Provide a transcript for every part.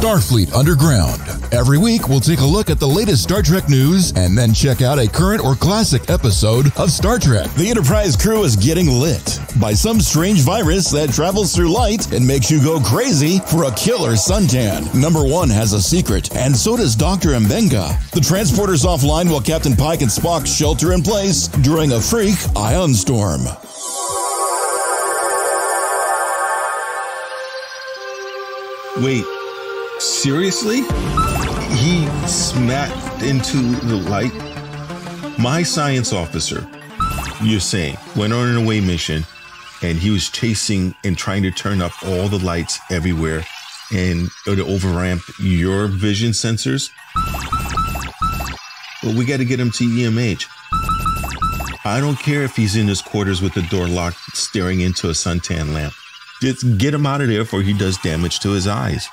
Starfleet Underground. Every week, we'll take a look at the latest Star Trek news and then check out a current or classic episode of Star Trek. The Enterprise crew is getting lit by some strange virus that travels through light and makes you go crazy for a killer suntan. Number 1 has a secret, and so does Dr. Mbenga. The transporter's offline while Captain Pike and Spock shelter in place during a freak ion storm. Wait, seriously? He smacked into the light? My science officer, you're saying, went on an away mission and he was chasing and trying to turn up all the lights everywhere and to overramp your vision sensors? Well, we got to get him to EMH. I don't care if he's in his quarters with the door locked, staring into a suntan lamp. Just get him out of there before he does damage to his eyes.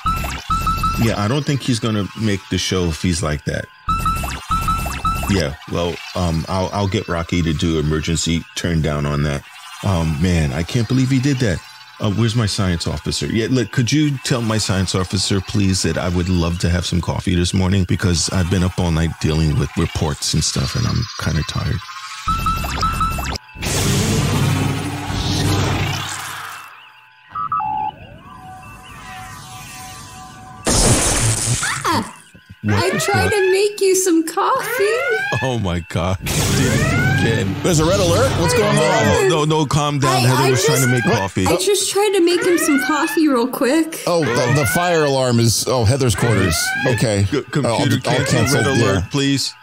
Yeah, I don't think he's going to make the show if he's like that. Yeah, well, I'll get Rocky to do emergency turn down on that. Man, I can't believe he did that. Where's my science officer? Yeah, look, could you tell my science officer, please, that I would love to have some coffee this morning because I've been up all night dealing with reports and stuff and I'm kind of tired. I tried to make you some coffee. Oh my God. Did it again. There's a red alert? What's going on? No, calm down. Heather was trying to make coffee. I just tried to make him some coffee real quick. Oh, the fire alarm is, Heather's quarters. Okay. Computer cancel red alert, please.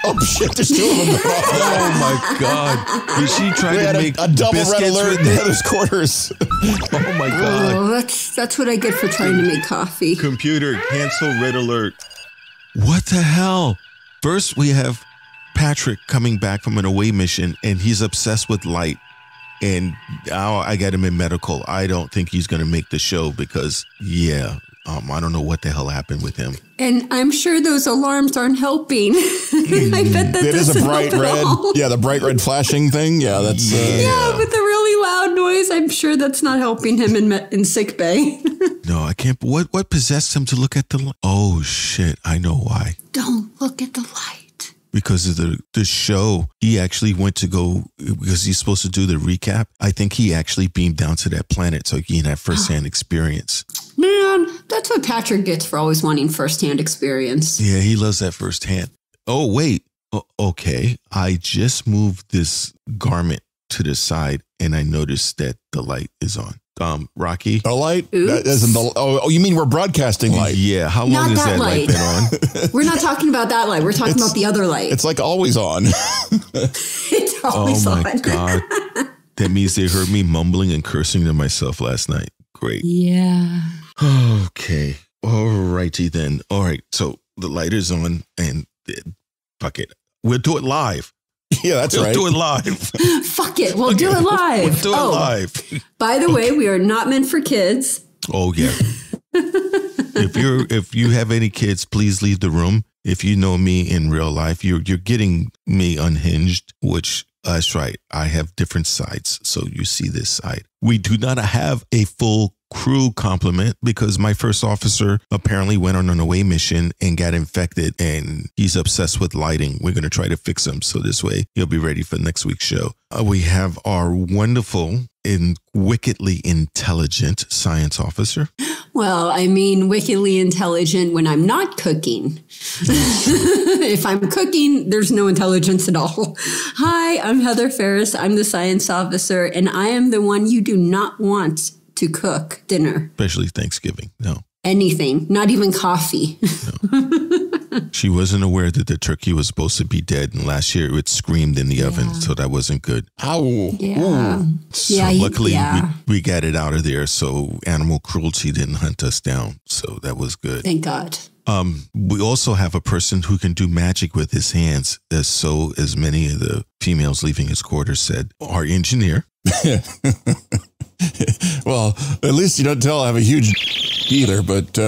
Oh shit, there's 2 of them. Oh my God. Did she try to make a double red alert in Heather's quarters? Oh my God. Oh, that's what I get for trying to make coffee. Computer, cancel red alert. What the hell? First, we have Patrick coming back from an away mission, and he's obsessed with light. And now I got him in medical. I don't think he's going to make the show because, I don't know what the hell happened with him. And I'm sure those alarms aren't helping. I bet that it is a bright red. Yeah, the bright red flashing thing. Yeah, that's yeah, with the really loud noise. I'm sure that's not helping him in sick bay. No, I can't. What possessed him to look at the light? Oh shit! I know why. Don't look at the light. Because of the show, he actually went to go, because he's supposed to do the recap. I think he actually beamed down to that planet so he can have firsthand experience. Man, that's what Patrick gets for always wanting firsthand experience. Yeah, he loves that firsthand. Oh, wait. Okay. I just moved this garment to the side and I noticed that the light is on. Rocky? The light? That isn't you mean we're broadcasting light? Yeah. How long has that light been on? We're not talking about that light. We're talking about the other light. It's like always on. It's always on. Oh my God. That means they heard me mumbling and cursing to myself last night. Great. Yeah. Okay. All righty then. All right. So the light is on and fuck it. We'll do it live. Yeah, that's right. We'll do it live. Fuck it. We'll do it live. We'll do it live. By the way, we are not meant for kids. Oh, yeah. If you have any kids, please leave the room. If you know me in real life, you're getting me unhinged, which that's right. I have different sides. So you see this side. We do not have a full crew complement because my first officer apparently went on an away mission and got infected and he's obsessed with lighting. We're going to try to fix him so this way he'll be ready for next week's show. We have our wonderful and wickedly intelligent science officer. Well, I mean, wickedly intelligent when I'm not cooking. If I'm cooking, there's no intelligence at all. Hi, I'm Heather Ferris. I'm the science officer, and I am the one you do not want to cook dinner. Especially Thanksgiving. No. Anything. Not even coffee. No. She wasn't aware that the turkey was supposed to be dead. And last year it screamed in the oven. So that wasn't good. Ow. Yeah. So luckily we got it out of there. So animal cruelty didn't hunt us down. So that was good. Thank God. We also have a person who can do magic with his hands. So as many of the females leaving his quarters said, our engineer. Well, at least you don't tell I have a huge either, but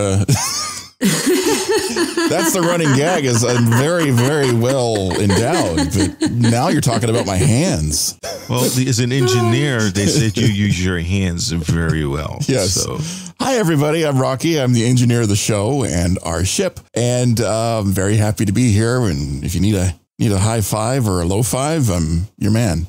That's the running gag is I'm very, very well endowed. But now you're talking about my hands. Well, as an engineer, they said you use your hands very well. Yes. So. Hi, everybody. I'm Rocky. I'm the engineer of the show and our ship. And I'm very happy to be here. And if you need a high five or a low five, I'm your man.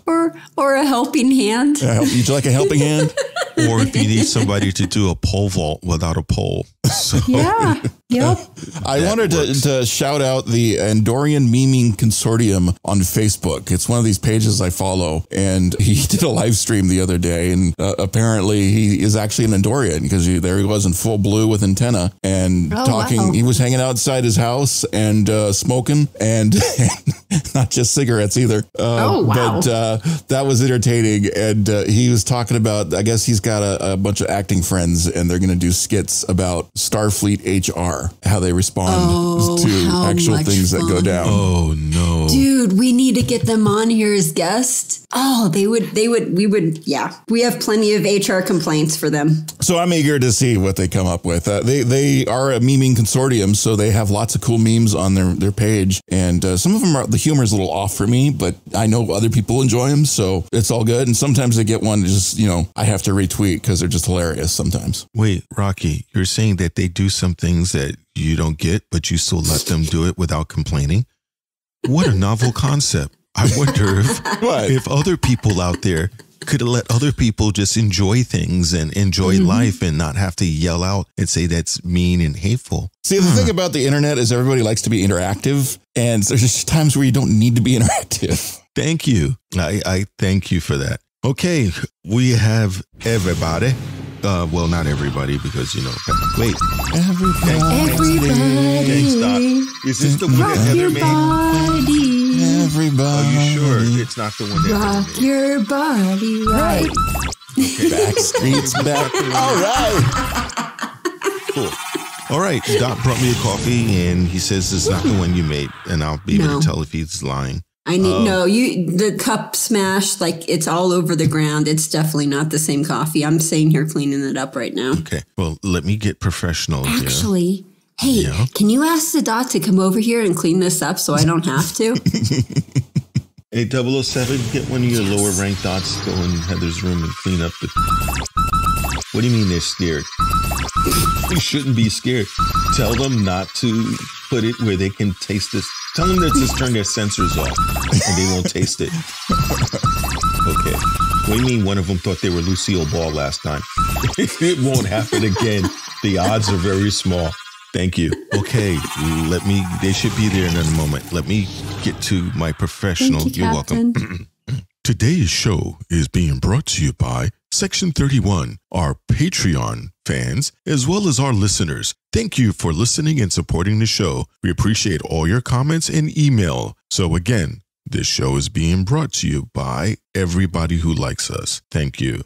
Or a helping hand. Would you like a helping hand? Or if you need somebody to do a pole vault without a pole. So. Yeah. Yep. I wanted to shout out the Andorian Memeing Consortium on Facebook. It's one of these pages I follow, and he did a live stream the other day, and apparently he is actually an Andorian because there he was in full blue with antenna and talking. Wow. He was hanging outside his house and smoking, and not just cigarettes either. Wow. But that was entertaining, and he was talking about, I guess he's got a bunch of acting friends, and they're going to do skits about Starfleet HR. How they respond to actual things that go down. Oh no. Dude, we need to get them on here as guests. Oh, we would. Yeah, we have plenty of HR complaints for them. So I'm eager to see what they come up with. They are a memeing consortium, so they have lots of cool memes on their page. And some of them the humor is a little off for me, but I know other people enjoy them, so it's all good. And sometimes they get one that just, I have to retweet because they're just hilarious sometimes. Wait, Rocky, you're saying that they do some things that you don't get, but you still let them do it without complaining? What a novel concept. I wonder if other people out there could let other people just enjoy things and enjoy life and not have to yell out and say that's mean and hateful. See, the thing about the internet is everybody likes to be interactive, and there's just times where you don't need to be interactive. Thank you. I thank you for that. Okay, we have everybody. Well, not everybody, because, wait. Everybody. Stop. Is this the one that Heather made? Everybody. Are you sure it's not the one that Heather made? Rock your body right. Okay. Backstreet's back. All right. Cool. All right. Doc brought me a coffee, and he says it's not the one you made, and I'll be able to tell if he's lying. I need the cup smashed, like it's all over the ground. It's definitely not the same coffee. I'm sitting here cleaning it up right now. Okay. Well, let me get professional. Actually, hey, can you ask the dot to come over here and clean this up so I don't have to? Hey, 007, get one of your lower ranked dots, go in Heather's room and clean up the... What do you mean they're scared? You shouldn't be scared. Tell them not to put it where they can taste this. Tell them to just turn their sensors off and they won't taste it. Okay. What do you mean one of them thought they were Lucille Ball last time? It won't happen again. The odds are very small. Thank you. Okay. They should be there in a moment. Let me get to my professional. Thank you, You're Captain. welcome. Today's show is being brought to you by Section 31, our Patreon fans, as well as our listeners. Thank you for listening and supporting the show. We appreciate all your comments and email. So again, this show is being brought to you by everybody who likes us. Thank you.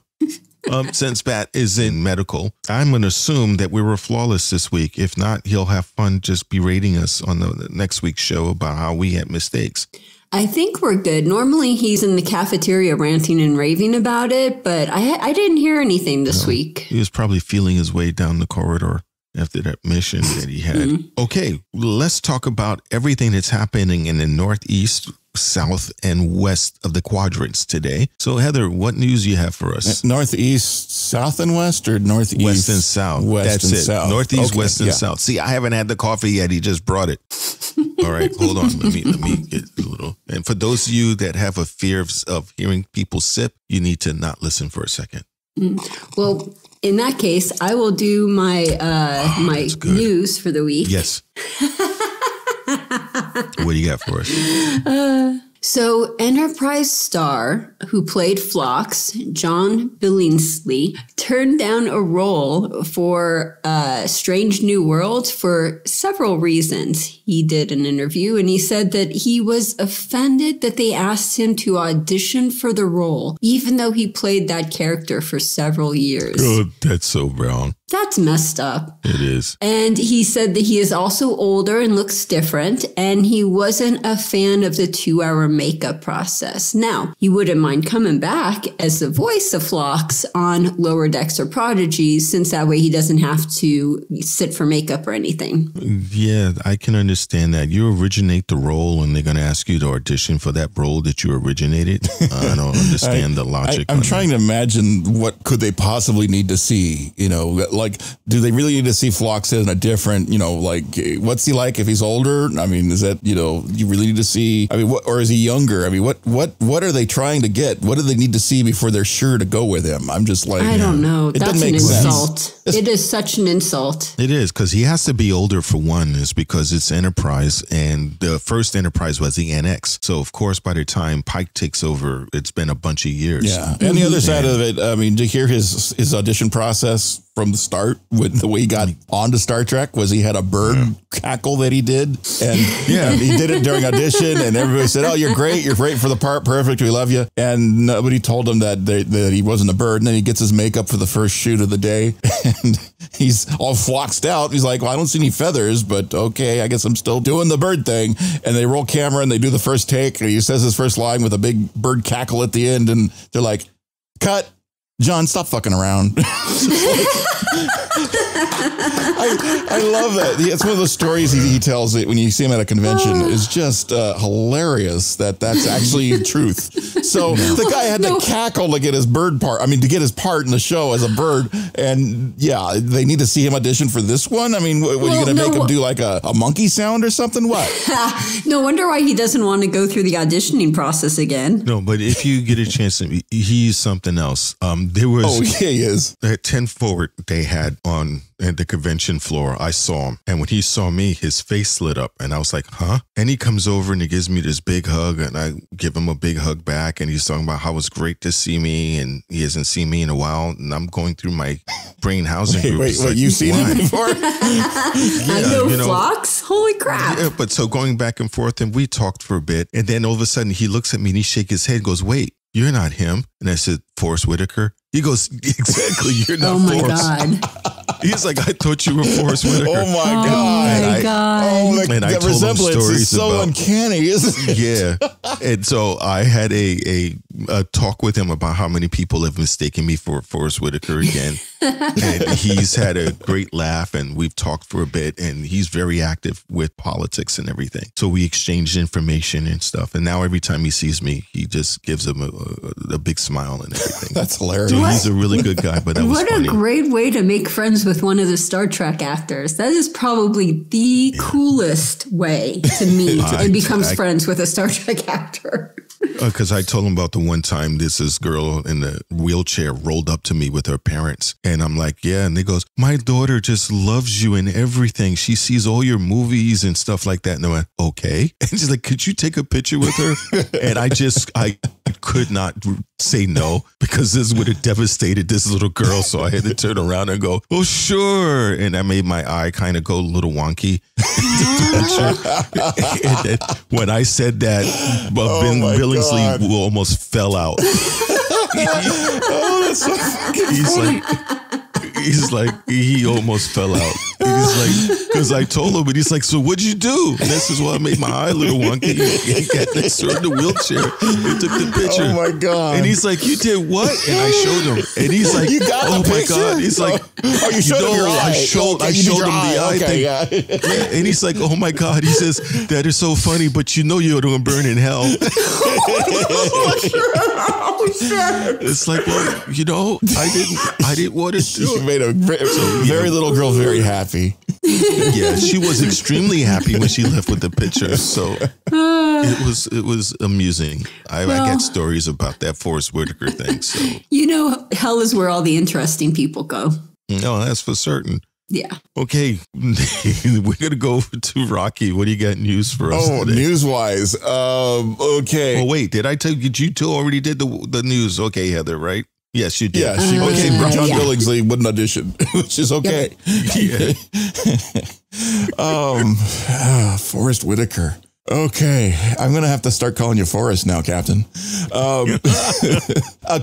Since Pat is in medical, I'm going to assume that we were flawless this week. If not, he'll have fun just berating us on the next week's show about how we had mistakes. I think we're good. Normally he's in the cafeteria ranting and raving about it, but I didn't hear anything this week. He was probably feeling his way down the corridor after that mission that he had. Okay, let's talk about everything that's happening in the Northeast, South, and West of the quadrants today. So, Heather, what news you have for us? Northeast, South, and West, or Northeast? West and South. West That's and it. South. Northeast, West, and South. See, I haven't had the coffee yet. He just brought it. All right, hold on. Let me get a little. And for those of you that have a fear of hearing people sip, you need to not listen for a second. Well, in that case, I will do my news for the week. Yes. What do you got for us? So Enterprise star who played Phlox, John Billingsley, turned down a role for Strange New Worlds for several reasons. He did an interview and he said that he was offended that they asked him to audition for the role, even though he played that character for several years. Oh, that's so wrong. That's messed up. It is. And he said that he is also older and looks different, and he wasn't a fan of the 2-hour makeup process. Now, you wouldn't mind coming back as the voice of Phlox on Lower Decks or Prodigies, since that way he doesn't have to sit for makeup or anything. Yeah, I can understand that. You originate the role and they're going to ask you to audition for that role that you originated. I don't understand the logic. I'm trying to imagine what could they possibly need to see, like, do they really need to see Phlox in a different, like, what's he like if he's older? I mean, is that, you really need to see, or is he younger? I mean, what are they trying to get? What do they need to see before they're sure to go with him? I'm just like, I don't know. That's an insult. Sense. It is such an insult. It is, because he has to be older for one, is because it's Enterprise, and the first Enterprise was the NX. So, of course, by the time Pike takes over, it's been a bunch of years. Yeah. And the other side of it, I mean, to hear his audition process from the start, with the way he got onto Star Trek, was he had a bird cackle that he did. And he did it during audition, and everybody said, "Oh, you're great for the part. Perfect. We love you." And nobody told him that he wasn't a bird. And then he gets his makeup for the first shoot of the day, and he's all floxed out. He's like, "Well, I don't see any feathers, but okay, I guess I'm still doing the bird thing." And they roll camera and they do the first take, and he says his first line with a big bird cackle at the end, and they're like, "Cut. John, stop fucking around." I love that. It's one of those stories he tells it when you see him at a convention. It's just hilarious that's actually truth. So the guy had to cackle to get his bird part. I mean, to get his part in the show as a bird. And they need to see him audition for this one. I mean, what are you going to make him do, like a monkey sound or something? What? No wonder why he doesn't want to go through the auditioning process again. No, but if you get a chance, he's something else. There was he is. At 10 forward they had on at the convention floor. I saw him, and when he saw me, his face lit up, and I was like, "Huh?" And he comes over and he gives me this big hug, and I give him a big hug back, and he's talking about how it's great to see me, and he hasn't seen me in a while, and I'm going through my brain housing group. Wait, you've seen him before? I know Phlox. Holy crap! Yeah, but so going back and forth, and we talked for a bit, and then all of a sudden he looks at me and he shakes his head, and goes, "Wait, you're not him." And I said, "Forrest Whitaker." He goes, "Exactly, you're not Forrest." Oh my God. He's like, "I thought you were Forrest Whitaker." Oh my God. Oh my God. And I that told him resemblance stories is so uncanny, isn't it? Yeah. And so I had a talk with him about how many people have mistaken me for Forrest Whitaker again. And he's had a great laugh, and we've talked for a bit, and he's very active with politics and everything. So we exchanged information and stuff. And now every time he sees me, he just gives him a big smile and everything. That's hilarious. So he's a really good guy, but that was funny. What a great way to make friends with one of the Star Trek actors. That is probably the coolest way to meet and become friends with a Star Trek actor. Because I told him about the one time this girl in the wheelchair rolled up to me with her parents. And I'm like, "Yeah." And they goes, "My daughter just loves you and everything. She sees all your movies and stuff like that." And I went, "Okay." And she's like, "Could you take a picture with her?" And I could not say no, because this would have devastated this little girl. So I had to turn around and go, "Oh, sure." And I made my eye kind of go a little wonky. And then when I said that, Billingsley almost fell out. That's so fucking He's like, he almost fell out. He's like, because I told him, and he's like, "So what'd you do?" And this is why I made my eye a little wonky. He got next to her in the wheelchair and took the picture. Oh my God. And he's like, "You did what?" And I showed him. And he's like, "You got oh the my picture?" God. He's like, "Oh, you showed him your eye." I showed him the eye thing. Yeah. And he's like, "Oh my God." He says, "That is so funny, but you know you're going to burn in hell." It's like, well, I didn't want to do it. You made a very little girl very happy. Yeah, she was extremely happy when she left with the picture. So it was amusing. I got stories about that Forrest Whitaker thing. So hell is where all the interesting people go. No, that's for certain. Yeah. Okay, we're gonna go to Rocky. What do you got news for us today? News-wise, okay. Oh wait, did I tell you? You two already did the news? Okay, Heather, right? Yes, you did. Yeah, she John Billingsley wouldn't audition, which is okay. Yeah. Forrest Whitaker. Okay, I'm going to have to start calling you Forrest now, Captain.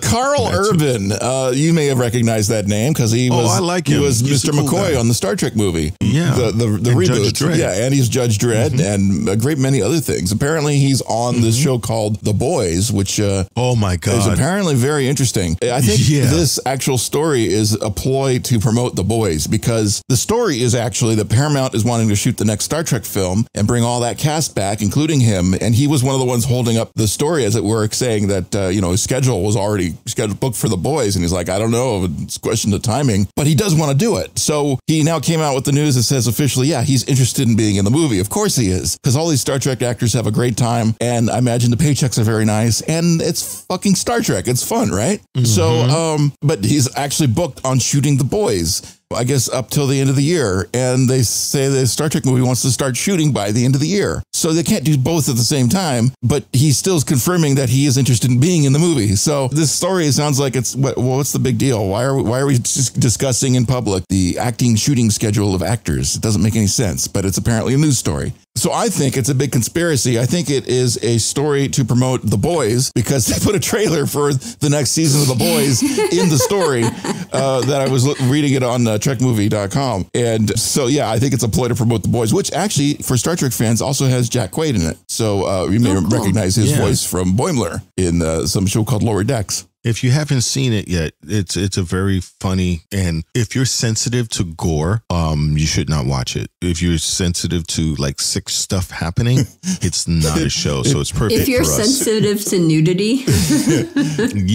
Carl Urban, you may have recognized that name because he was, I like him. He was He's Mr. a cool McCoy guy. on the Star Trek movie. Yeah. The reboot. Yeah, and he's Judge Dredd and a great many other things. Apparently, he's on this show called The Boys, which oh my God, is apparently very interesting. I think this actual story is a ploy to promote The Boys because the story is actually that Paramount is wanting to shoot the next Star Trek film and bring all that cast back, including him. And he was one of the ones holding up the story, as it were, saying that, his schedule was already booked for The Boys. And he's like, I don't know, it's a question of timing, but he does want to do it. So he now came out with the news that says officially, yeah, he's interested in being in the movie. Of course he is, because all these Star Trek actors have a great time. And I imagine the paychecks are very nice. And it's fucking Star Trek. It's fun, right? So, but he's actually booked on shooting The Boys, I guess, up till the end of the year. And they say the Star Trek movie wants to start shooting by the end of the year. So they can't do both at the same time, but he still is confirming that he is interested in being in the movie. So this story sounds like what's the big deal? Why are we discussing in public the acting shooting schedule of actors? It doesn't make any sense, but it's apparently a news story. So I think it's a big conspiracy. I think it is a story to promote The Boys because they put a trailer for the next season of The Boys in the story that I was reading it on trekmovie.com. And so, yeah, I think it's a ploy to promote The Boys, which actually for Star Trek fans also has Jack Quaid in it. So you may recognize his voice from Boimler in some show called Lower Decks. If you haven't seen it yet, it's a very funny, and if you're sensitive to gore, you should not watch it. If you're sensitive to like sick stuff happening, it's not a show. So it's perfect. If you're for us. sensitive to nudity,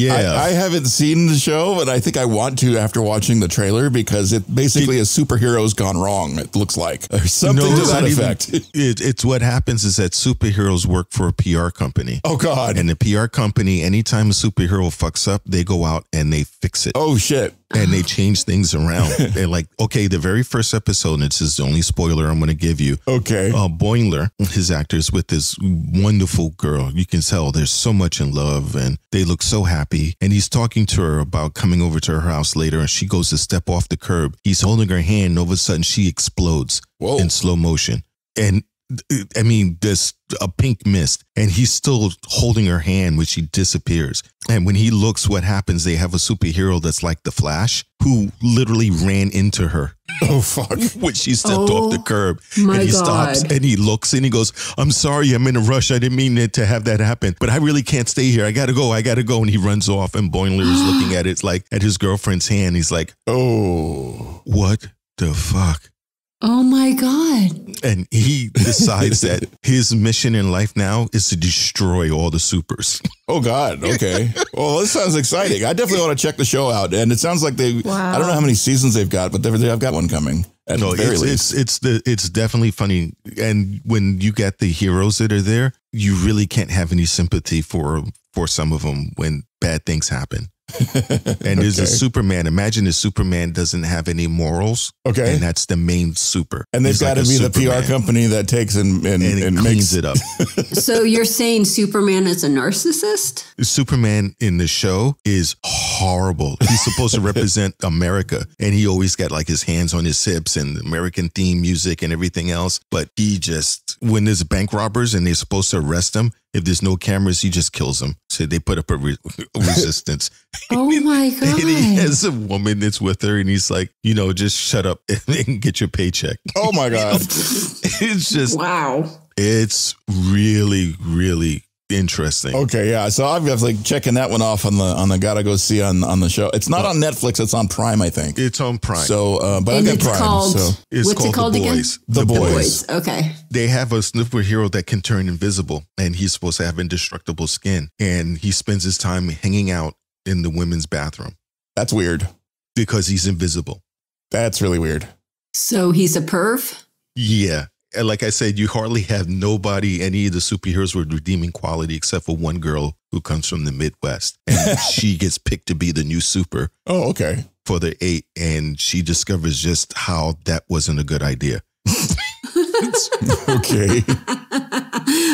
I haven't seen the show, but I think I want to after watching the trailer because it basically is superheroes gone wrong. It looks like there's something to that effect. It's what happens is that superheroes work for a PR company. Oh God! And the PR company, anytime a superhero fucks up, they go out and they fix it. Oh shit. And they change things around. They're like, okay, the very first episode, and this is the only spoiler I'm going to give you. Okay. Boimler, his actor's with this wonderful girl. You can tell there's so much in love and they look so happy. And he's talking to her about coming over to her house later and she goes to step off the curb. He's holding her hand and all of a sudden she explodes in slow motion. And I mean, there's a pink mist and he's still holding her hand when she disappears. And when he looks what happens, they have a superhero that's like the Flash who literally ran into her. Oh, fuck. When she stepped off the curb. My and he God. stops and he looks and he goes, I'm sorry, I'm in a rush. I didn't mean it to have that happen, but I really can't stay here. I got to go. And he runs off and Boimler is looking at it like at his girlfriend's hand. He's like, oh, what the fuck? oh my God. And he decides that his mission in life now is to destroy all the supers. Oh God. Okay. Well, this sounds exciting. I definitely want to check the show out. And it sounds like I don't know how many seasons they've got, but they've got one coming. No, it's definitely funny. And when you get the heroes that are there, you really can't have any sympathy for some of them when bad things happen. And there's a Superman. Imagine if Superman doesn't have any morals. Okay. And that's the main super. And they've got to be the PR company that takes and cleans it up. So you're saying Superman is a narcissist? Superman in the show is horrible. He's supposed to represent America. And he always got like his hands on his hips and American theme music and everything else. But he just, when there's bank robbers and they're supposed to arrest them, if there's no cameras, he just kills them. So they put up a resistance. Oh my God. And he has a woman that's with her and he's like, just shut up and get your paycheck. Oh my God. It's just, wow. It's really, really interesting. Okay, yeah. So I'm definitely checking that one off on the gotta go see on the show. It's not on Netflix. It's on Prime, I think. It's on Prime. So, but I've got Prime. It's called The Boys. The Boys. Okay. They have a superhero that can turn invisible, and he's supposed to have indestructible skin, and he spends his time hanging out in the women's bathroom. That's weird. Because he's invisible. That's really weird. So he's a perv? Yeah. And like I said, you hardly have any of the superheroes with redeeming quality except for one girl who comes from the Midwest. And she gets picked to be the new super. Oh, okay. For the 8. And she discovers just how that wasn't a good idea. Okay.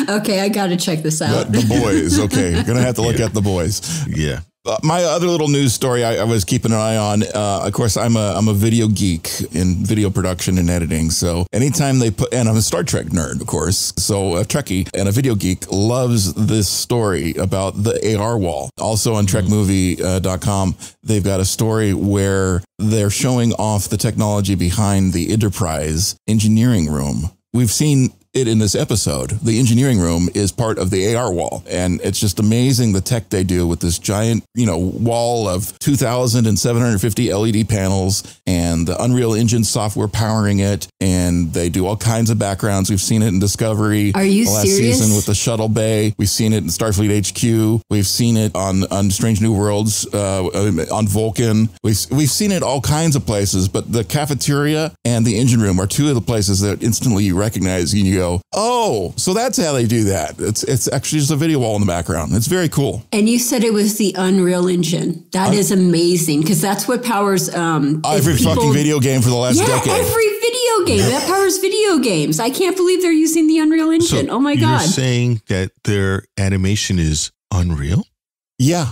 Okay, I got to check this out. The Boys. Okay. Going to have to look at The Boys. Yeah. My other little news story I was keeping an eye on, of course, I'm a video geek in video production and editing. So anytime they put, and I'm a Star Trek nerd, of course. So a Trekkie and a video geek loves this story about the AR wall. Also on TrekMovie.com, they've got a story where they're showing off the technology behind the Enterprise engineering room. We've seen it in this episode. The engineering room is part of the AR wall. And it's just amazing the tech they do with this giant, wall of 2,750 LED panels and the Unreal Engine software powering it. And they do all kinds of backgrounds. We've seen it in Discovery. Are you last serious? season with the Shuttle Bay. We've seen it in Starfleet HQ. We've seen it on Strange New Worlds, on Vulcan. We've seen it all kinds of places, but the cafeteria and the engine room are two of the places that instantly you recognize and you go, oh, so that's how they do that. It's actually just a video wall in the background. It's very cool. And you said it was the Unreal Engine. That is amazing because that's what powers every fucking video game for the last decade. Every video game. That powers video games. I can't believe they're using the Unreal Engine. So oh my God. You're saying that their animation is unreal? Yeah.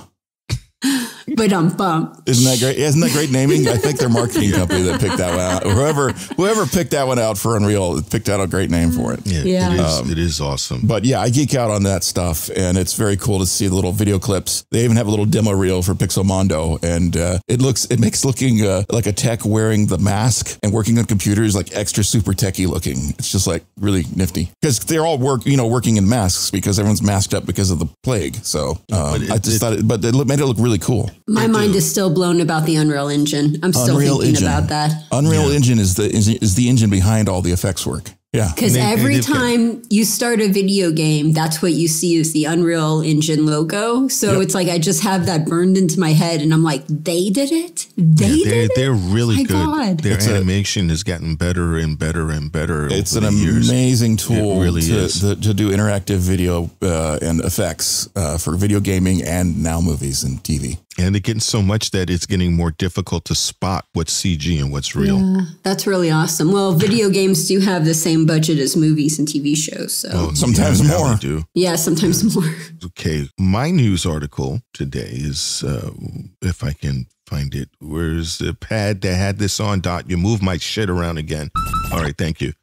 But Isn't that great? Isn't that great naming? I think their marketing company that picked that one out. Whoever picked that one out for Unreal picked out a great name for it. Yeah. It is awesome. But yeah, I geek out on that stuff, and it's very cool to see the little video clips. They even have a little demo reel for Pixelmondo, and it makes looking like a tech wearing the mask and working on computers like extra super techie looking. It's just like really nifty because they're all working in masks because everyone's masked up because of the plague. So it made it look really cool. My mind is still blown about the Unreal Engine. I'm still thinking about that. Unreal Engine is the engine behind all the effects work. Yeah. Because every time you start a video game, that's what you see is the Unreal Engine logo. So it's like I just have that burned into my head and I'm like, they did it? They're really good. God. Their animation has gotten better and better and better. It's over an the years. amazing tool It really to do interactive video and effects for video gaming and now movies and TV. And they're getting so much that it's getting more difficult to spot what's CG and what's real. Yeah, that's really awesome. Well, video games do have the same budget as movies and TV shows. So sometimes more. They do. Yeah, sometimes more. Okay. My news article today is, if I can find it, where's the pad that had this on? Dot, you move my shit around again. All right. Thank you.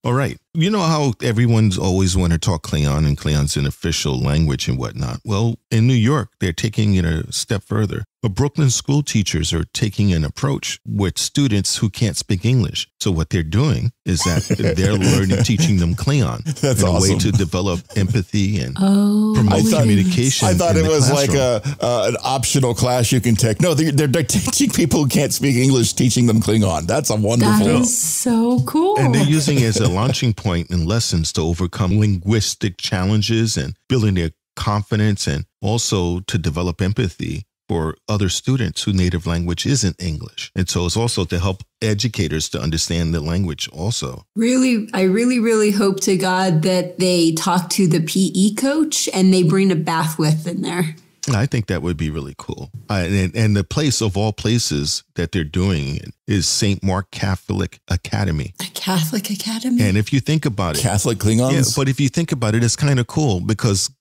All right. You know how everyone's always want to talk Klingon and Klingons an official language and whatnot? Well, in New York, they're taking it a step further. But Brooklyn school teachers are taking an approach with students who can't speak English. So what they're doing is that they're teaching them Klingon. That's awesome. A way to develop empathy and promote communication. I thought it was classroom. like an optional class you can take. No, they're teaching people who can't speak English, teaching them Klingon. That's a wonderful. That is so cool. And they're using it as a launching point in lessons to overcome linguistic challenges and building their confidence and also to develop empathy for other students whose native language isn't English. And so it's also to help educators to understand the language also. Really, I really hope to God that they talk to the PE coach and they bring a bath whip in there. I think that would be really cool. And the place of all places that they're doing it is St. Mark Catholic Academy. A Catholic academy? And if you think about it. Catholic Klingons? Yeah, but if you think about it, it's kind of cool because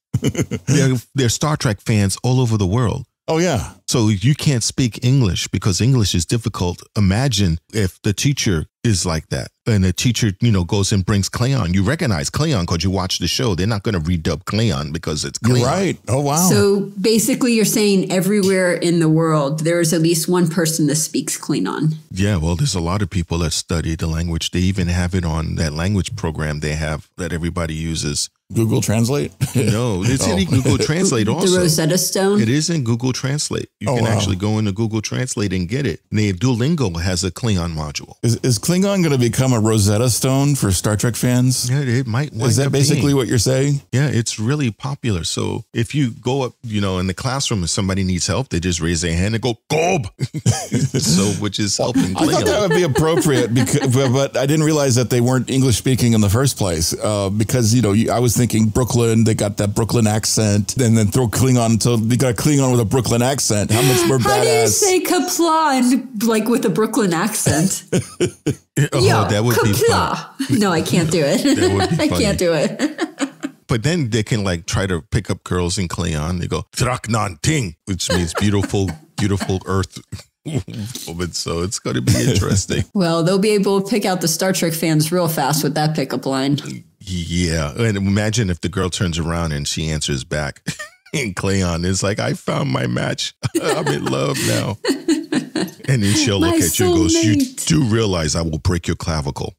they're Star Trek fans all over the world. Oh, yeah. So you can't speak English because English is difficult. Imagine if the teacher is like that and the teacher, goes and brings Klingon. You recognize Klingon because you watch the show. They're not going to redub Klingon because it's Klingon. You're right. Oh, wow. So basically you're saying everywhere in the world, there is at least one person that speaks Klingon. Yeah, well, there's a lot of people that study the language. They even have it on that language program they have that everybody uses. Google Translate? No, it's in Google Translate also. The Rosetta Stone? It is in Google Translate. You can actually go into Google Translate and get it. And Duolingo has a Klingon module. Is Klingon going to become a Rosetta Stone for Star Trek fans? Yeah, it might. Is that basically what you're saying? Yeah, it's really popular. So if you go up, in the classroom and somebody needs help, they just raise their hand and go, Gob! Which is helping Klingon. I thought that would be appropriate, but I didn't realize that they weren't English speaking in the first place. Because, I was thinking Brooklyn, they got that Brooklyn accent, and then throw Klingon until you got a Klingon with a Brooklyn accent. How much more badass? How do you say kapla like with a Brooklyn accent? That would be fun. No, I can't do it. That would be I funny. can't do it. but then they can like try to pick up girls in Klingon. They go Thraknan Ting, which means beautiful Earth woman. So it's going to be interesting. Well, they'll be able to pick out the Star Trek fans real fast with that pickup line. Yeah. And imagine if the girl turns around and she answers back in Klingon. It's like, I found my match. I'm in love now. And then she'll look at you and goes, you do realize I will break your clavicle.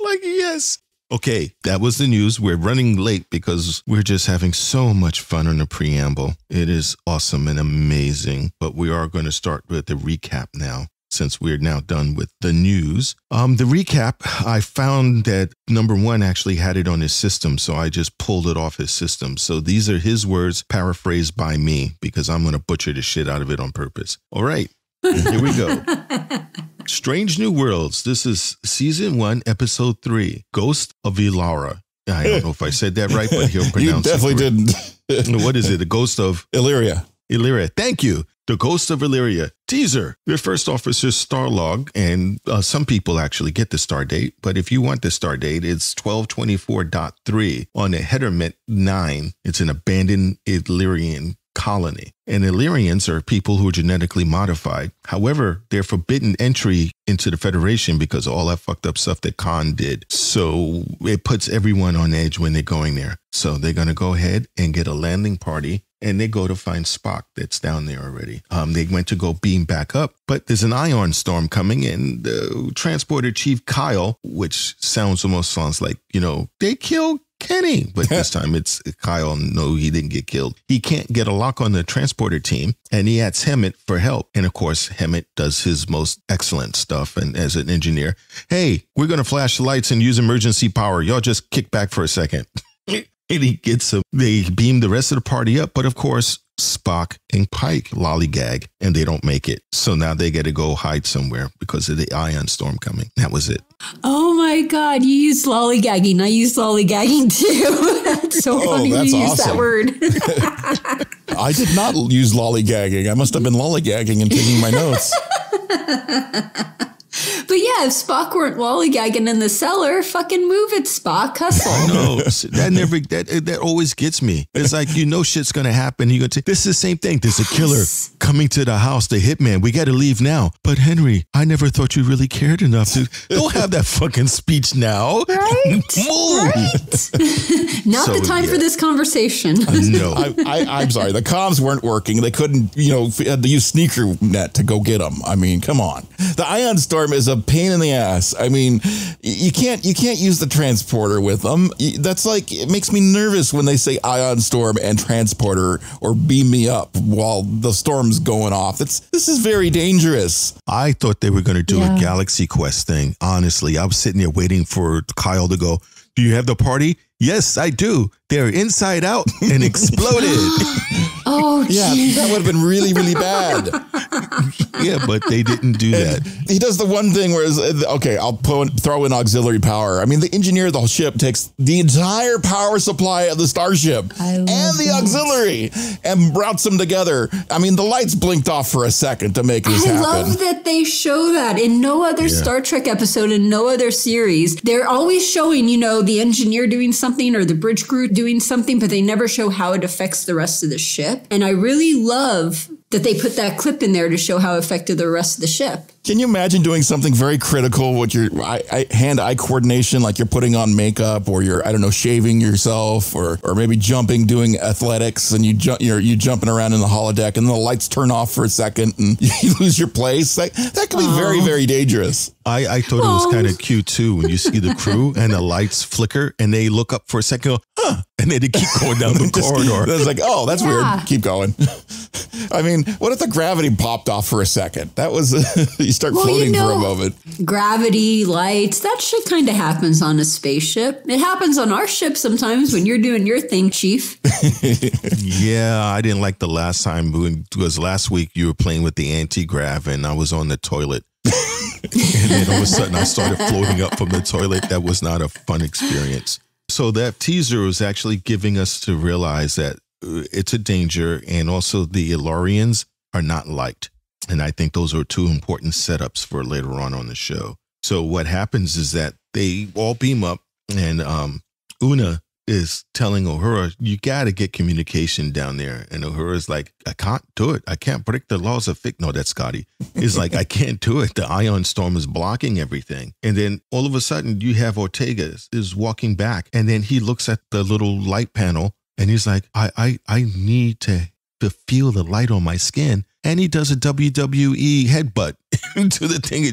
Like, yes. Okay, that was the news. We're running late because we're just having so much fun on the preamble. It is awesome and amazing. But we are going to start with the recap now, since we're now done with the news. The recap, I found that number one actually had it on his system, so I just pulled it off his system. So these are his words paraphrased by me, because I'm going to butcher the shit out of it on purpose. All right, here we go. Strange New Worlds. This is season 1, episode 3, Ghost of Illyria. I don't know if I said that right, but he'll pronounce it. You definitely didn't. What is it? The Ghost of Illyria. Illyria. Thank you. The Ghost of Illyria. Teaser. Your first officer Starlog, and some people actually get the star date, but if you want the star date, it's 1224.3 on the Hetermet 9. It's an abandoned Illyrian colony. And Illyrians are people who are genetically modified. However, they're forbidden entry into the Federation because of all that fucked up stuff that Khan did. So it puts everyone on edge when they're going there. So they're going to go ahead and get a landing party, and they go to find Spock that's down there already. They went to go beam back up, but there's an ion storm coming, and Transporter Chief Kyle, which sounds like, they killed Kenny, but this time it's Kyle. No, he didn't get killed. He can't get a lock on the transporter team, and he asks Hemet for help. And of course, Hemet does his most excellent stuff. And as an engineer, hey, we're going to flash the lights and use emergency power. Y'all just kick back for a second. And he gets him. They beam the rest of the party up. But of course, Spock and Pike lollygag, and they don't make it. So now they got to go hide somewhere because of the ion storm coming. That was it. Oh my God, you used lollygagging. I used lollygagging too. That's so funny you used that word. I did not use lollygagging. I must have been lollygagging and taking my notes. But yeah, if Spock weren't lollygagging in the cellar, fucking move it, Spock. Hustle. No, that always gets me. It's like, shit's going to happen. This is the same thing. There's a killer coming to the house, the hitman. We got to leave now. But Henry, I never thought you really cared enough to. Don't have that fucking speech now. Right? Move. Right. Not the time for this conversation. No. I'm sorry. The comms weren't working. They couldn't, had to use sneaker net to go get them. I mean, come on. The ion storm is a pain in the ass. I mean, you can't use the transporter with them. That's like, it makes me nervous when they say ion storm and transporter or beam me up while the storm's going off. This is very dangerous. I thought they were going to do a Galaxy Quest thing. Honestly, I was sitting there waiting for Kyle to go, do you have the party? Yes, I do. They're inside out and exploded. Oh, yeah, that would have been really, really bad. Yeah, but they didn't do that. He does the one thing where, okay, I'll throw in auxiliary power. I mean, the engineer of the ship takes the entire power supply of the starship and the auxiliary and routes them together. I mean, the lights blinked off for a second to make this happen. I love that they show that in no other Star Trek episode, in no other series. They're always showing, the engineer doing something or the bridge crew doing something, but they never show how it affects the rest of the ship. And I really love that they put that clip in there to show how it affected the rest of the ship. Can you imagine doing something very critical with your hand-eye coordination, like you're putting on makeup or you're, shaving yourself or maybe doing athletics and you're jumping around in the holodeck and the lights turn off for a second and you lose your place? That can be very, very dangerous. I thought it was kind of cute too when you see the crew and the lights flicker and they look up for a second, and then they keep going down the corridor. It's like, oh, that's weird. Keep going. I mean, what if the gravity popped off for a second? That was, you start floating for a moment. Gravity, lights, that shit kind of happens on a spaceship. It happens on our ship sometimes when you're doing your thing, Chief. Yeah, I didn't like the last time because last week you were playing with the anti-grav and I was on the toilet. And then all of a sudden I started floating up from the toilet. That was not a fun experience. So that teaser was actually giving us to realize that it's a danger, and also the Illyrians are not liked. And I think those are two important setups for later on the show. So what happens is that they all beam up, and Una is telling Uhura, you got to get communication down there. And Uhura's like, I can't do it. I can't break the laws of no, that's Scotty. He's like, I can't do it. The ion storm is blocking everything. And then all of a sudden you have Ortega is walking back, and then he looks at the little light panel and he's like, I need to feel the light on my skin. And he does a WWE headbutt to the thing.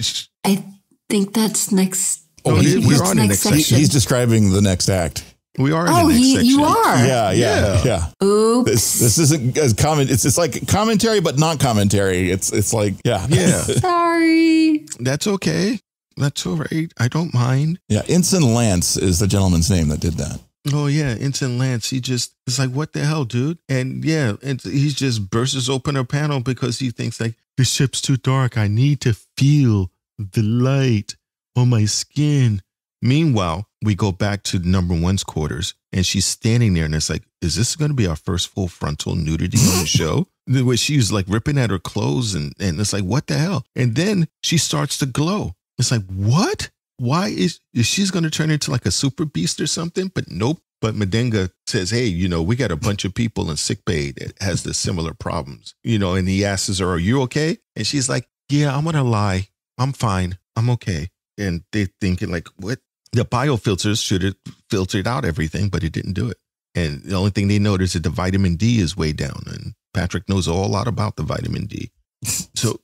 I think that's next. Oh, we're on the next section. He's describing the next act. We are in the next section. You are. Yeah. Oops. This isn't as common. It's like commentary, but not commentary. It's like, yeah. Sorry. That's okay. That's all right. I don't mind. Yeah. Ensign Lance is the gentleman's name that did that. Oh, yeah. Ensign Lance. He just is like, what the hell, dude? And yeah, and he just bursts open a panel because he thinks like, the ship's too dark. I need to feel the light on my skin. Meanwhile, we go back to number one's quarters, and she's standing there, and it's like, is this going to be our first full frontal nudity on the show? Where she's like ripping at her clothes, and it's like, what the hell? And then she starts to glow. It's like, what? Why is she's going to turn into like a super beast or something? But nope. But Madenga says, hey, we got a bunch of people in sickbay that has the similar problems, and he asks her, are you okay? And she's like, yeah, I'm going to lie. I'm fine. I'm okay. And they're thinking like, what? The biofilters should have filtered out everything, but it didn't do it. And the only thing they noticed is the vitamin D is way down. And Patrick knows a whole lot about the vitamin D. So,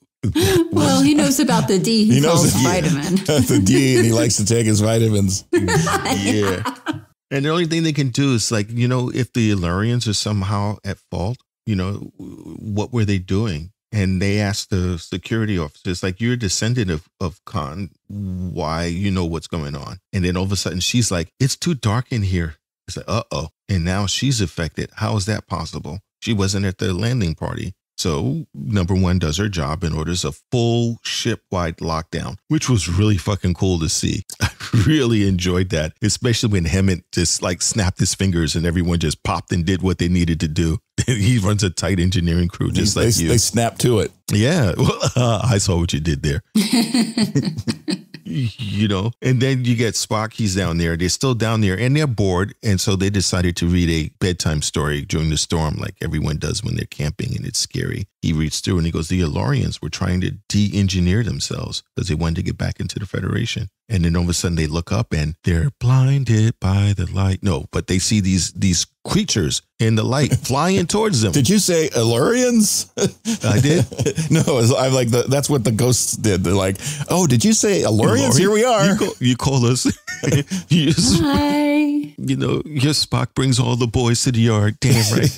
well, he knows about the D. He calls vitamin. The D, and he likes to take his vitamins. Yeah. And the only thing they can do is like, if the Illyrians are somehow at fault, what were they doing? And they asked the security officers, like, you're a descendant of Khan. Why? You know what's going on. And then all of a sudden she's like, it's too dark in here. It's like, uh-oh. And now she's affected. How is that possible? She wasn't at the landing party. So number one does her job and orders a full ship-wide lockdown, which was really fucking cool to see. I really enjoyed that, especially when Hammett just like snapped his fingers and everyone just popped and did what they needed to do. He runs a tight engineering crew just like you. They snap to it. Yeah. Well, I saw what you did there. And then you get Spock. He's down there. They're still down there and they're bored. And so they decided to read a bedtime story during the storm, like everyone does when they're camping and it's scary. He reads through and he goes, the Illyrians were trying to de-engineer themselves because they wanted to get back into the Federation. And then all of a sudden they look up and they're blinded by the light. No, but they see these creatures in the light flying towards them. Did you say Illyrians? I did. No, I'm like, that's what the ghosts did. They're like, oh, did you say Illyrians? Here we are. You call us. Hi. Your Spock brings all the boys to the yard. Damn right.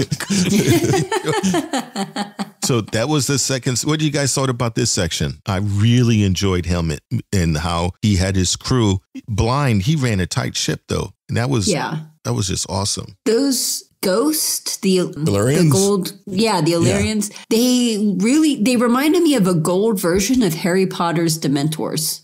So that was the second. What do you guys thought about this section? I really enjoyed Helmet and how he had his crew blind. He ran a tight ship though. And that was just awesome. Those ghosts, the Illyrians? the gold, the Illyrians, they reminded me of a gold version of Harry Potter's Dementors.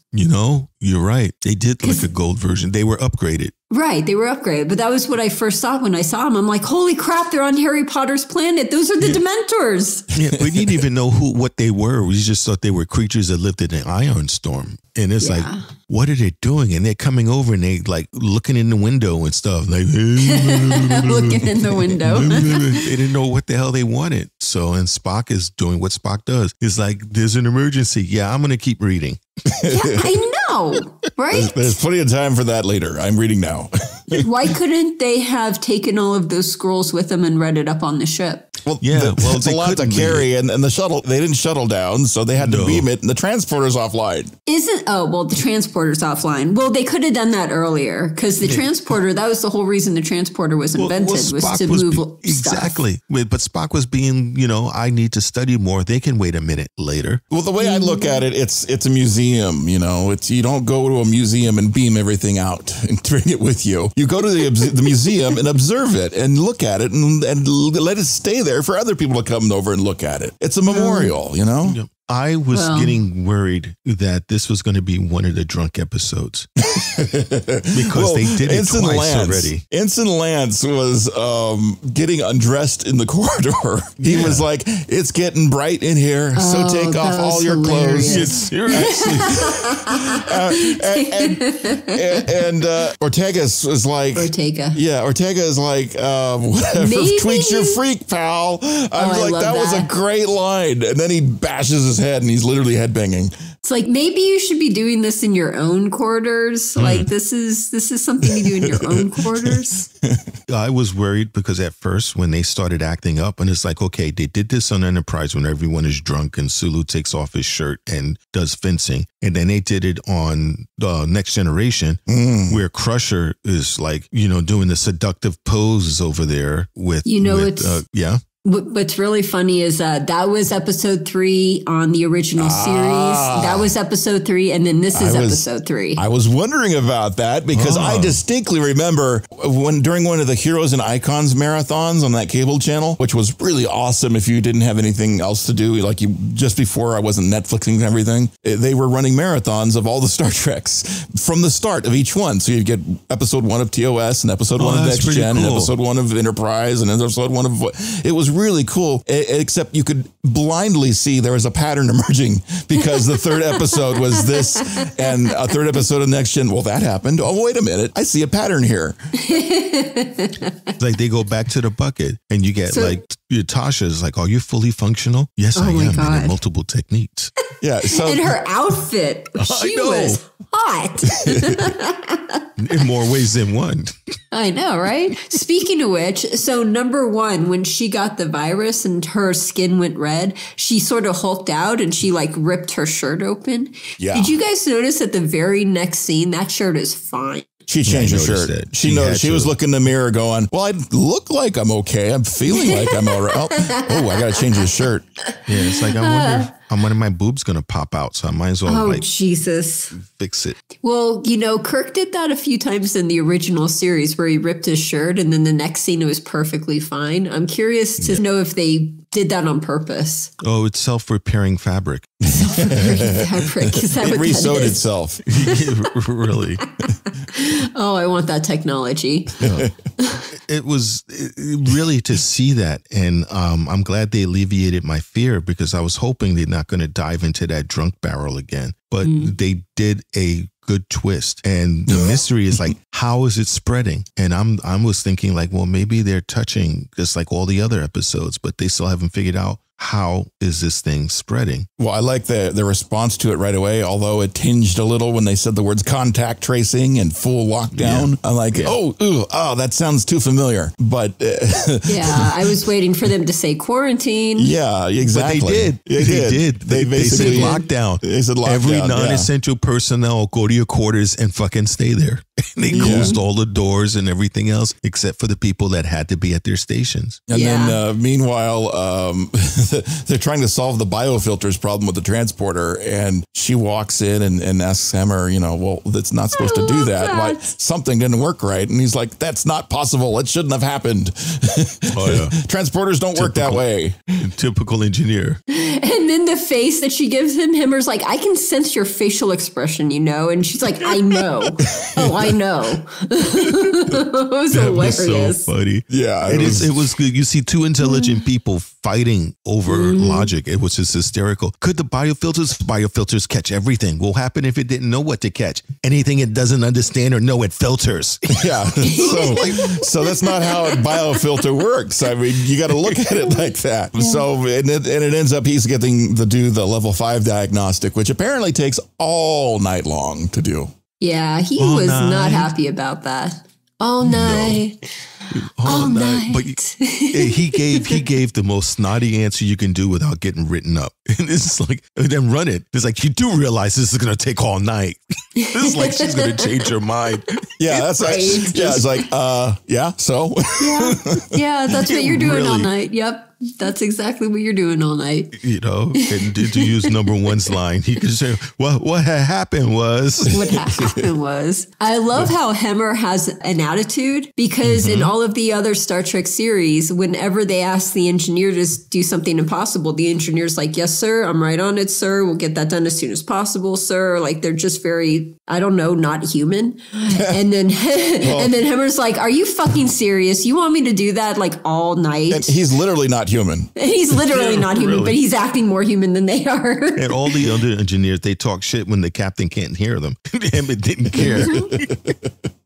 You're right. They did like a gold version. They were upgraded. Right. They were upgraded. But that was what I first thought when I saw them. I'm like, holy crap, they're on Harry Potter's planet. Those are the Dementors. Yeah, we didn't even know what they were. We just thought they were creatures that lived in an ion storm. And it's like, what are they doing? And they're coming over and they like looking in the window and stuff. Like, looking in the window. They didn't know what the hell they wanted. So, and Spock is doing what Spock does. It's like, there's an emergency. Yeah, I'm going to keep reading. Yeah, I know, right? There's plenty of time for that later. I'm reading now. Why couldn't they have taken all of those scrolls with them and read it up on the ship? Well, it's a lot to carry, and the shuttle, they didn't shuttle down, so they had to beam it, and the transporter's offline. The transporter's offline. Well, they could have done that earlier, because the transporter, that was the whole reason the transporter was invented, was to move stuff. Exactly. But Spock was being, I need to study more. They can wait a minute later. Well, the way I look at it, it's a museum, you don't go to a museum and beam everything out and bring it with you. You go to the museum and observe it and look at it and let it stay there for other people to come over and look at it. It's a memorial, I was getting worried that this was going to be one of the drunk episodes because they did it twice already. Ensign Lance was getting undressed in the corridor. He was like, "It's getting bright in here, so take off all your clothes." And Ortega is like, Ortega is like, whatever, tweaks your freak, pal. I was like, that was a great line. And then he bashes his head and he's literally headbanging. It's like, maybe you should be doing this in your own quarters. Like this is something you do in your own quarters. I was worried because at first when they started acting up, and it's like, okay, they did this on Enterprise when everyone is drunk and Sulu takes off his shirt and does fencing. And then they did it on Next Generation where Crusher is like, doing the seductive poses over there with, What's really funny is that was episode 3 on the original series. That was episode 3. And then this is episode 3. I was wondering about that because I distinctly remember during one of the Heroes and Icons marathons on that cable channel, which was really awesome if you didn't have anything else to do, like just before I wasn't Netflixing and everything, they were running marathons of all the Star Treks from the start of each one. So you'd get episode 1 of TOS and episode 1 of Next Gen and episode 1 of Enterprise and episode 1 of... It was really cool, except you could blindly see there was a pattern emerging because the third episode was this and a third episode of Next Gen. Well, that happened. Oh, wait a minute. I see a pattern here. Like they go back to the bucket and you get Tasha's like, are you fully functional? Yes, I am. And in multiple techniques. Yeah. So, and her outfit, she was hot. In more ways than one. I know, right? Speaking of which, so number 1, when she got the virus and her skin went red, she sort of hulked out and she like ripped her shirt open. Yeah. Did you guys notice at the very next scene, that shirt is fine? She changed her shirt. She was looking in the mirror going, well, I look like I'm okay. I'm feeling like I'm all right. Oh, I got to change his shirt. Yeah, it's like, I wonder when my boob's going to pop out. So I might as well Jesus. Fix it. Well, Kirk did that a few times in the original series where he ripped his shirt and then the next scene it was perfectly fine. I'm curious to know if they did that on purpose. Oh, it's self-repairing fabric. Self-repairing fabric. Is that it re-sewed itself. Really? Oh, I want that technology. It was really to see that. And I'm glad they alleviated my fear because I was hoping they're not going to dive into that drunk barrel again. But they did a good twist. And the mystery is like, how is it spreading? And I was thinking like, well, maybe they're touching just like all the other episodes, but they still haven't figured out how is this thing spreading? Well, I like the response to it right away, although it tinged a little when they said the words contact tracing and full lockdown. Yeah. I'm like, that sounds too familiar. But yeah, I was waiting for them to say quarantine. Yeah, exactly. But they did. They said lockdown. They said lockdown. Every non-essential personnel go to your quarters and fucking stay there. They closed all the doors and everything else except for the people that had to be at their stations. And then meanwhile, they're trying to solve the biofilters problem with the transporter. And she walks in and asks Hammer, well, that's not supposed to do that. Why something didn't work right. And he's like, that's not possible. It shouldn't have happened. Oh, yeah. Transporters don't work that way. Typical engineer. And then the face that she gives him, Hammer's like, I can sense your facial expression, And she's like, I know. Oh, I know. It was hilarious. Was so funny. Yeah. It was good. You see two intelligent people fighting over logic. It was just hysterical. Could the biofilters catch everything? What will happen if it didn't know what to catch? Anything it doesn't understand or know, it filters. Yeah. So that's not how a biofilter works. I mean, you got to look at it like that. Yeah. So, and it ends up he's getting to do the level 5 diagnostic, which apparently takes all night long to do. Yeah, he was not happy about that. All night. All night. But he gave the most snotty answer you can do without getting written up. And it's like, and then run it. It's like, you do realize this is going to take all night. It's like she's going to change her mind. Yeah, that's right. It's like, so? Yeah, that's what you're doing all night. Yep. That's exactly what you're doing all night. You know, and to use number one's line, he could say, what had happened was. What happened was. I love how Hemmer has an attitude because in all of the other Star Trek series, whenever they ask the engineer to do something impossible, the engineer's like, yes, sir, I'm right on it, sir. We'll get that done as soon as possible, sir. Like they're just very, I don't know, not human. And then and then Hemmer's like, are you fucking serious? You want me to do that like all night? And he's literally not human. He's literally not human, Really. but he's acting more human than they are. And all the other engineers, they talk shit when the captain can't hear them. Emmett didn't care.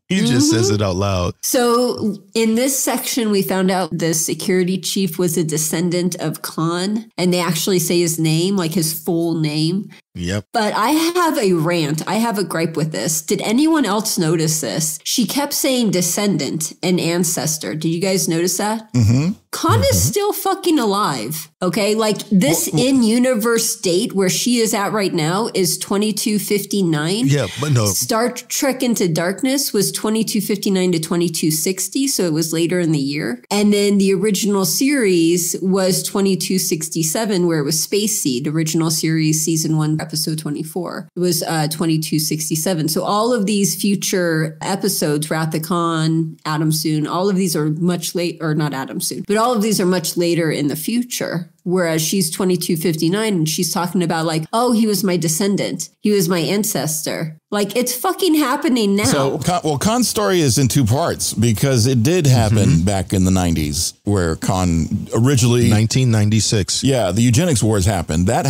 He just says it out loud. So in this section, we found out the security chief was a descendant of Khan, and they actually say his name, like his full name. Yep. But I have a rant. I have a gripe with this. Did anyone else notice this? She kept saying descendant and ancestor. Did you guys notice that? Mm-hmm. Khan is still fucking alive. Okay. Like this in-universe date where she is at right now is 2259. Yeah, but no. Star Trek Into Darkness was 2259 to 2260. So it was later in the year. And then the original series was 2267, where it was Space Seed, original series, season 1, episode 24. It was 2267. So all of these future episodes, Wrath of Khan, Adam Soon, all of these are much late, or not Adam Soon, but all of these are much later in the future. Whereas she's 2259 and she's talking about like, oh, he was my descendant. He was my ancestor. Like it's fucking happening now. So, Khan's story is in two parts because it did happen back in the 90s where Khan originally 1996. Yeah, the Eugenics Wars happened. That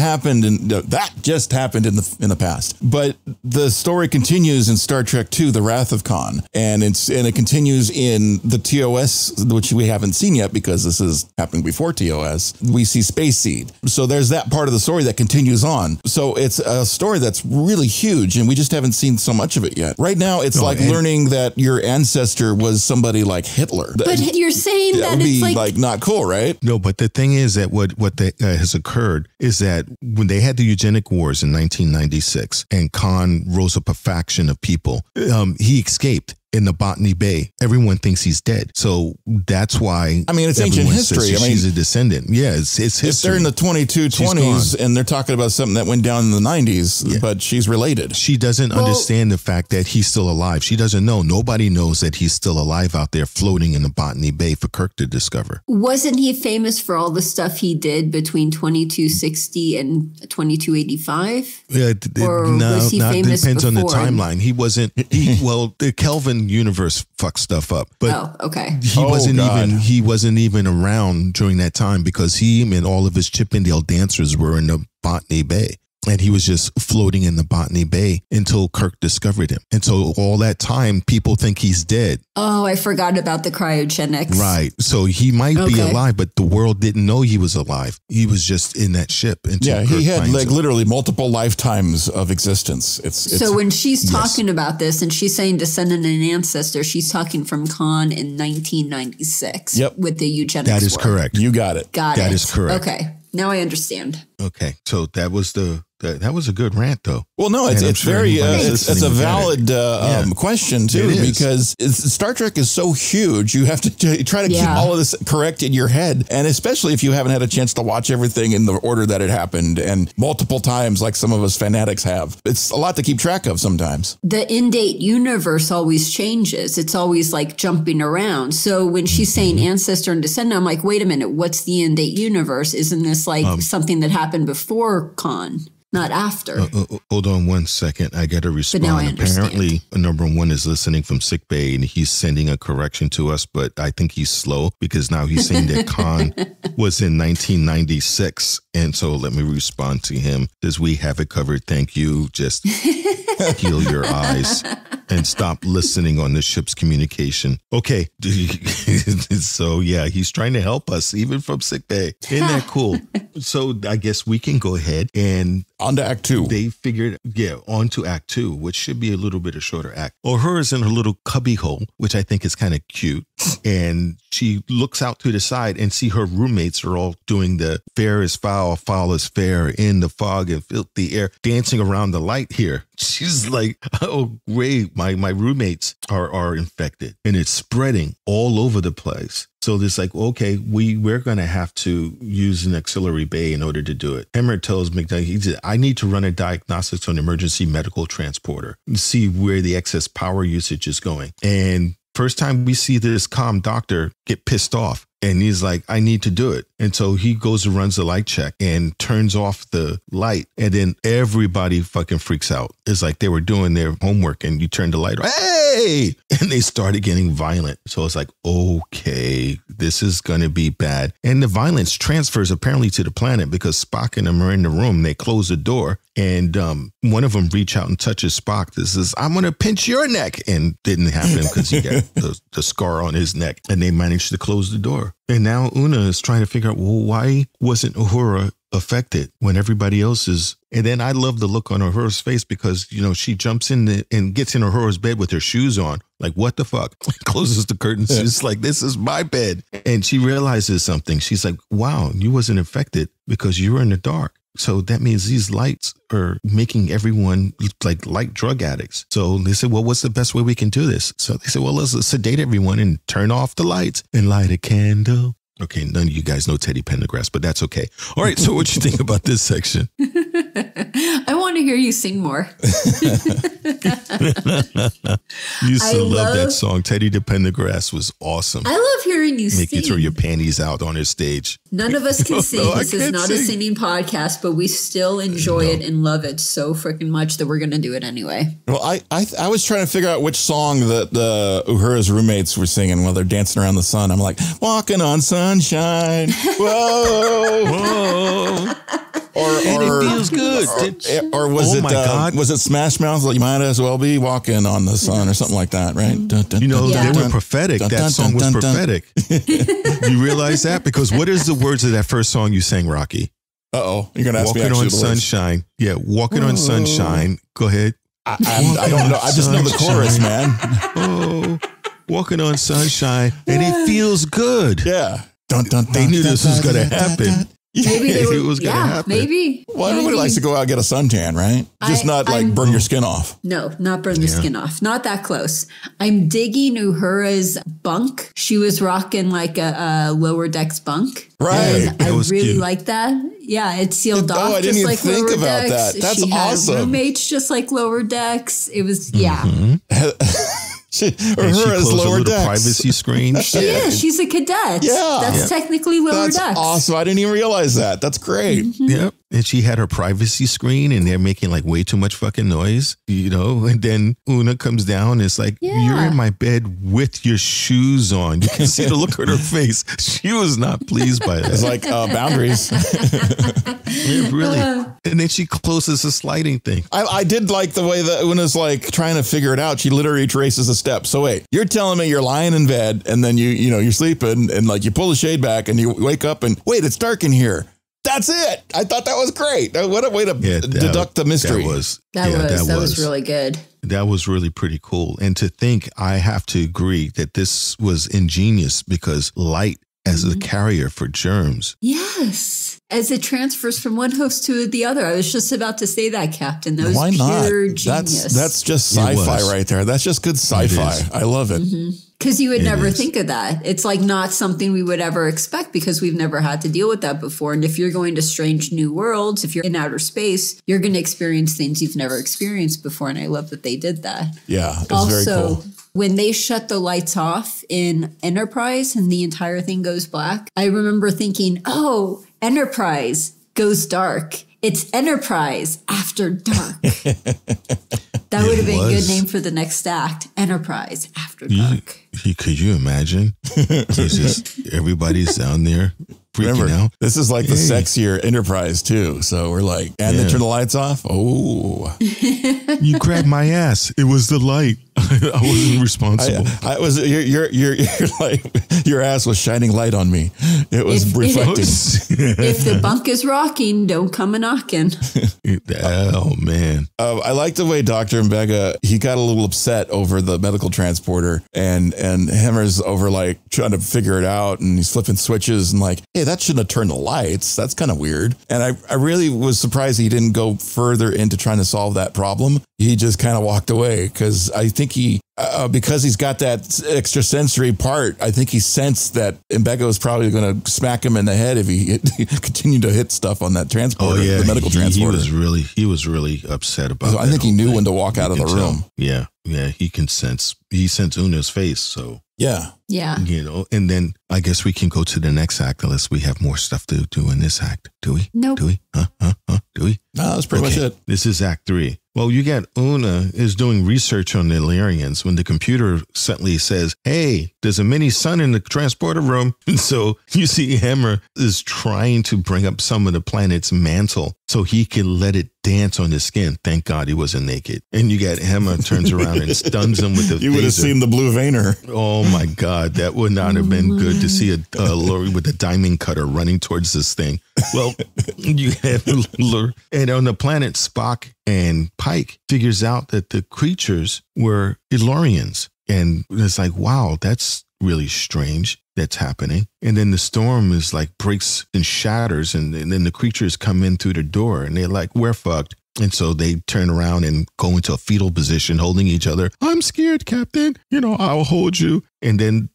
just happened in the past. But the story continues in Star Trek II, The Wrath of Khan, and it continues in the TOS, which we haven't seen yet because this is happening before TOS. We see Space Seed. So there's that part of the story that continues on. So it's a story that's really huge, and we just haven't seen so much of it yet. Right now, it's learning that your ancestor was somebody like Hitler. But you're saying that would it's be like not cool, right? No, but the thing is that what has occurred is that when they had the Eugenic Wars in 1996 and Khan rose up a faction of people, he escaped in the Botany Bay. Everyone thinks he's dead. So that's why. I mean, it's ancient history. I mean, she's a descendant. Yeah, it's history. If they're in the 2220s and they're talking about something that went down in the 90s, but she's related. She doesn't understand the fact that he's still alive. She doesn't know. Nobody knows that he's still alive out there floating in the Botany Bay for Kirk to discover. Wasn't he famous for all the stuff he did between 2260 and 2285? Yeah, was he famous depends on the before? timeline. He wasn't. Well, the Kelvin universe fucked stuff up, but he wasn't even around during that time because he and all of his Chippendale dancers were in the Botany Bay. And he was just floating in the Botany Bay until Kirk discovered him. And so all that time, people think he's dead. Oh, I forgot about the cryogenics. Right. So he might be alive, but the world didn't know he was alive. He was just in that ship. Until Kirk he had finds him. literally multiple lifetimes of existence. So when she's talking about this and she's saying descendant and ancestor, she's talking from Khan in 1996 with the Eugenics That is War. correct. You got it. That is correct. Okay. Now I understand. Okay. So that was that was a good rant, though. Well, no, it's it's a valid question too, because Star Trek is so huge. You have to try to keep all of this correct in your head, and especially if you haven't had a chance to watch everything in the order that it happened and multiple times, like some of us fanatics have. It's a lot to keep track of sometimes. The in-date universe always changes. It's always like jumping around. So when she's saying ancestor and descendant, I'm like, wait a minute, what's the in-date universe? Isn't this like something that happened before Khan? Not after. Hold on 1 second. I got to respond. But now I understand. Apparently, number one is listening from sickbay and he's sending a correction to us, but I think he's slow because now he's saying that Khan was in 1996. And so let me respond to him. Does we have it covered? Thank you. Just heal your eyes and stop listening on the ship's communication. Okay. So yeah, he's trying to help us even from sickbay. Isn't that cool? So I guess we can go ahead and on to Act 2. They figured, on to Act 2, which should be a little bit of shorter act. Uhura's in her little cubby hole, which I think is kind of cute. And she looks out to the side and see her roommates are all doing the fair is foul, foul is fair in the fog and filthy air, dancing around the light here. She's like, oh, great. My roommates are infected and it's spreading all over the place. So it's like, okay, we're going to have to use an auxiliary bay in order to do it. Hemmer tells McDonough, he said, I need to run a diagnostics on an emergency medical transporter and see where the excess power usage is going. And first time we see this calm doctor get pissed off. And he's like, I need to do it. And so he goes and runs the light check and turns off the light. And then everybody fucking freaks out. It's like they were doing their homework and you turn the light on. Hey! And they started getting violent. So it's like, okay, this is going to be bad. And the violence transfers apparently to the planet because Spock and them are in the room. They close the door. And one of them reach out and touches Spock. This is, I'm going to pinch your neck. And didn't happen because he got the scar on his neck. And they managed to close the door. And now Una is trying to figure out, well, why wasn't Uhura affected when everybody else is? And then I love the look on Uhura's face because, you know, she jumps in and gets in Uhura's bed with her shoes on. Like, what the fuck? Closes the curtains. She's like, this is my bed. And she realizes something. She's like, wow, you wasn't affected because you were in the dark. So that means these lights are making everyone like light drug addicts. So they said, well, what's the best way we can do this? So they said, well, let's sedate everyone and turn off the lights and light a candle. Okay, none of you guys know Teddy Pendergrass, but that's okay. All right, so what you think about this section? I want to hear you sing more. You used to love that song. Teddy Pendergrass was awesome. I love hearing you sing. Make you throw your panties out on his stage. None of us can sing. This is not a singing podcast, but we still enjoy it and love it so freaking much that we're going to do it anyway. Well, I was trying to figure out which song that the Uhura's roommates were singing while they're dancing around the sun. I'm like, walking on sunshine. Whoa. Whoa. And it feels good. Or was it? God. Was it Smash Mouth? Like, you might as well be walking on the sun or something like that, right? You know, they were prophetic. That song was prophetic. You realize that? Because what is the words of that first song you sang, Rocky? Uh-oh. You're going to ask me Walking on sunshine. Yeah, walking on sunshine. Go ahead. I don't know. I just know the chorus, man. Oh, walking on sunshine. And it feels good. Yeah. They knew this was going to happen. Maybe they were, it was going to happen. Maybe. Well, everybody likes to go out and get a suntan, right? Just not like burn your skin off. No, not burn the skin off. Not that close. I'm digging Uhura's bunk. She was rocking like a lower decks bunk. Right. And I really like that. Yeah, it's sealed off I didn't just even like think lower about decks. that. That's she awesome. had roommates just like lower decks. It was, Uhura's lower decks. Privacy screen. She's a cadet. Yeah. That's technically lower decks. That's awesome. I didn't even realize that. That's great. Mm-hmm. Yep. And she had her privacy screen and they're making like way too much fucking noise, you know? And then Una comes down and it's like, you're in my bed with your shoes on. You can see the look on her face. She was not pleased by that. It's like boundaries. Yeah, really. And then she closes the sliding thing. I did like the way that Una's like trying to figure it out. She literally traces a step. So wait, you're telling me you're lying in bed and then you're sleeping and like you pull the shade back and you wake up and wait, it's dark in here. That's it. I thought that was great. What a way to deduct the mystery. That was really good. That was really pretty cool. And to think, I have to agree that this was ingenious because light as a carrier for germs. Yes. As it transfers from one host to the other. I was just about to say that, Captain. That was Why not? pure genius. That's just sci-fi right there. That's just good sci-fi. I love it. Because you would never think of that. It's like not something we would ever expect because we've never had to deal with that before. And if you're going to strange new worlds, if you're in outer space, you're going to experience things you've never experienced before. And I love that they did that. Yeah, it's very cool. When they shut the lights off in Enterprise and the entire thing goes black, I remember thinking, oh, Enterprise goes dark. It's Enterprise After Dark. That would have been a good name for the next act. Enterprise After Dark. Could you imagine? Everybody's down there freaking out. This is like the sexier Enterprise too. So we're like, and they turn the lights off. Oh, you grabbed my ass. It was the light. I wasn't responsible. I was you're like your ass was shining light on me. It was reflecting. If the bunk is rocking, don't come a knocking. Oh man! I like the way Dr. Mbega, he got a little upset over the medical transporter, and Hemmer's over like trying to figure it out, and he's flipping switches and like, hey, that shouldn't have turned the lights. That's kind of weird. And I really was surprised he didn't go further into trying to solve that problem. he just kind of walked away because I think because he's got that extrasensory part, I think he sensed that Mbega was probably going to smack him in the head if he continued to hit stuff on that transporter, the medical transporter. He was really upset about so I think he knew when to walk out of the room. Yeah. He can sense. He sensed Una's face. So yeah. And then I guess we can go to the next act unless we have more stuff to do in this act. Do we? Nope. Do we? Do we? No, that's pretty much it. This is Act 3. Well, you got Una is doing research on the Illyrians when the computer suddenly says, hey, there's a mini sun in the transporter room. And so you see Hammer is trying to bring up some of the planet's mantle so he can let it dance on his skin. Thank God he wasn't naked. And you got Hammer turns around and stuns him with the You would have seen the blue veiner. Oh my God, that would not have been good to see a lorry with a diamond cutter running towards this thing. Well, you have and on the planet, Spock and Pike figures out that the creatures were Illyrians. And it's like, wow, that's really strange that's happening. And then the storm is like breaks and shatters. And then the creatures come in through the door and they're like, we're fucked. And so they turn around and go into a fetal position, holding each other. I'm scared, Captain. I'll hold you. And then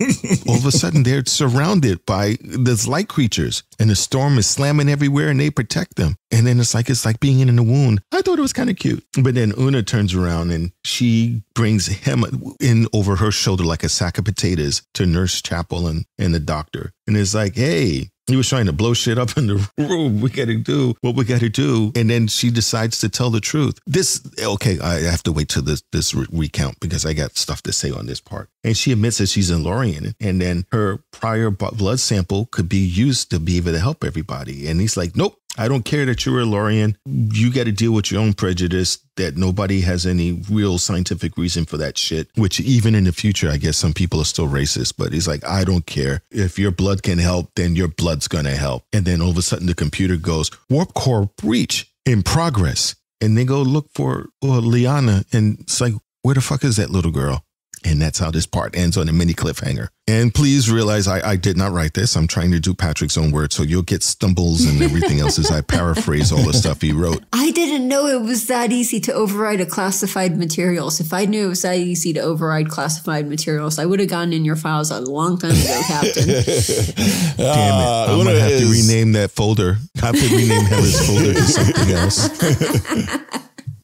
all of a sudden they're surrounded by these light creatures and the storm is slamming everywhere and they protect them. And then it's like being in a wound. I thought it was kind of cute. But then Una turns around and she brings him in over her shoulder like a sack of potatoes to Nurse Chapel and the doctor. And it's like, hey, he was trying to blow shit up in the room. We got to do what we got to do. And then she decides to tell the truth. I have to wait till this recount because I got stuff to say on this part. And she admits that she's an Illyrian. And then her prior blood sample could be used to be able to help everybody. And he's like, nope. I don't care that you're a Illyrian. You got to deal with your own prejudice that nobody has any real scientific reason for that shit, which even in the future, I guess some people are still racist, but he's like, I don't care. If your blood can help, then your blood's going to help. And then all of a sudden the computer goes, warp core breach in progress. And they go look for Liana. And it's like, where the fuck is that little girl? And that's how this part ends on a mini cliffhanger. And please realize I did not write this. I'm trying to do Patrick's own words, so you'll get stumbles and everything else as I paraphrase all the stuff he wrote. I didn't know it was that easy to override a classified materials. If I knew it was that easy to override classified materials, I would have gotten in your files a long time ago, Captain. Damn it. I'm going to have to rename that folder. I have to rename Heather's folder to something else.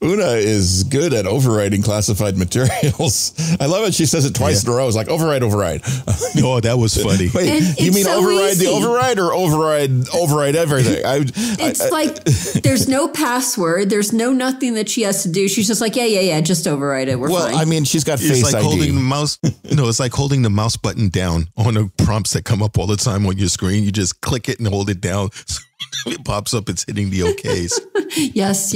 Una is good at overriding classified materials. I love it. She says it twice in a row. It's like override. Oh, that was funny. Wait, you mean so override easy. The override or override everything? It's like there's no password. There's no nothing that she has to do. She's just like, yeah, just override it. We're fine. I mean, she's got face like ID. Holding the mouse. It's like holding the mouse button down on the prompts that come up all the time on your screen. You just click it and hold it down. It pops up, it's hitting the OKs. Yes.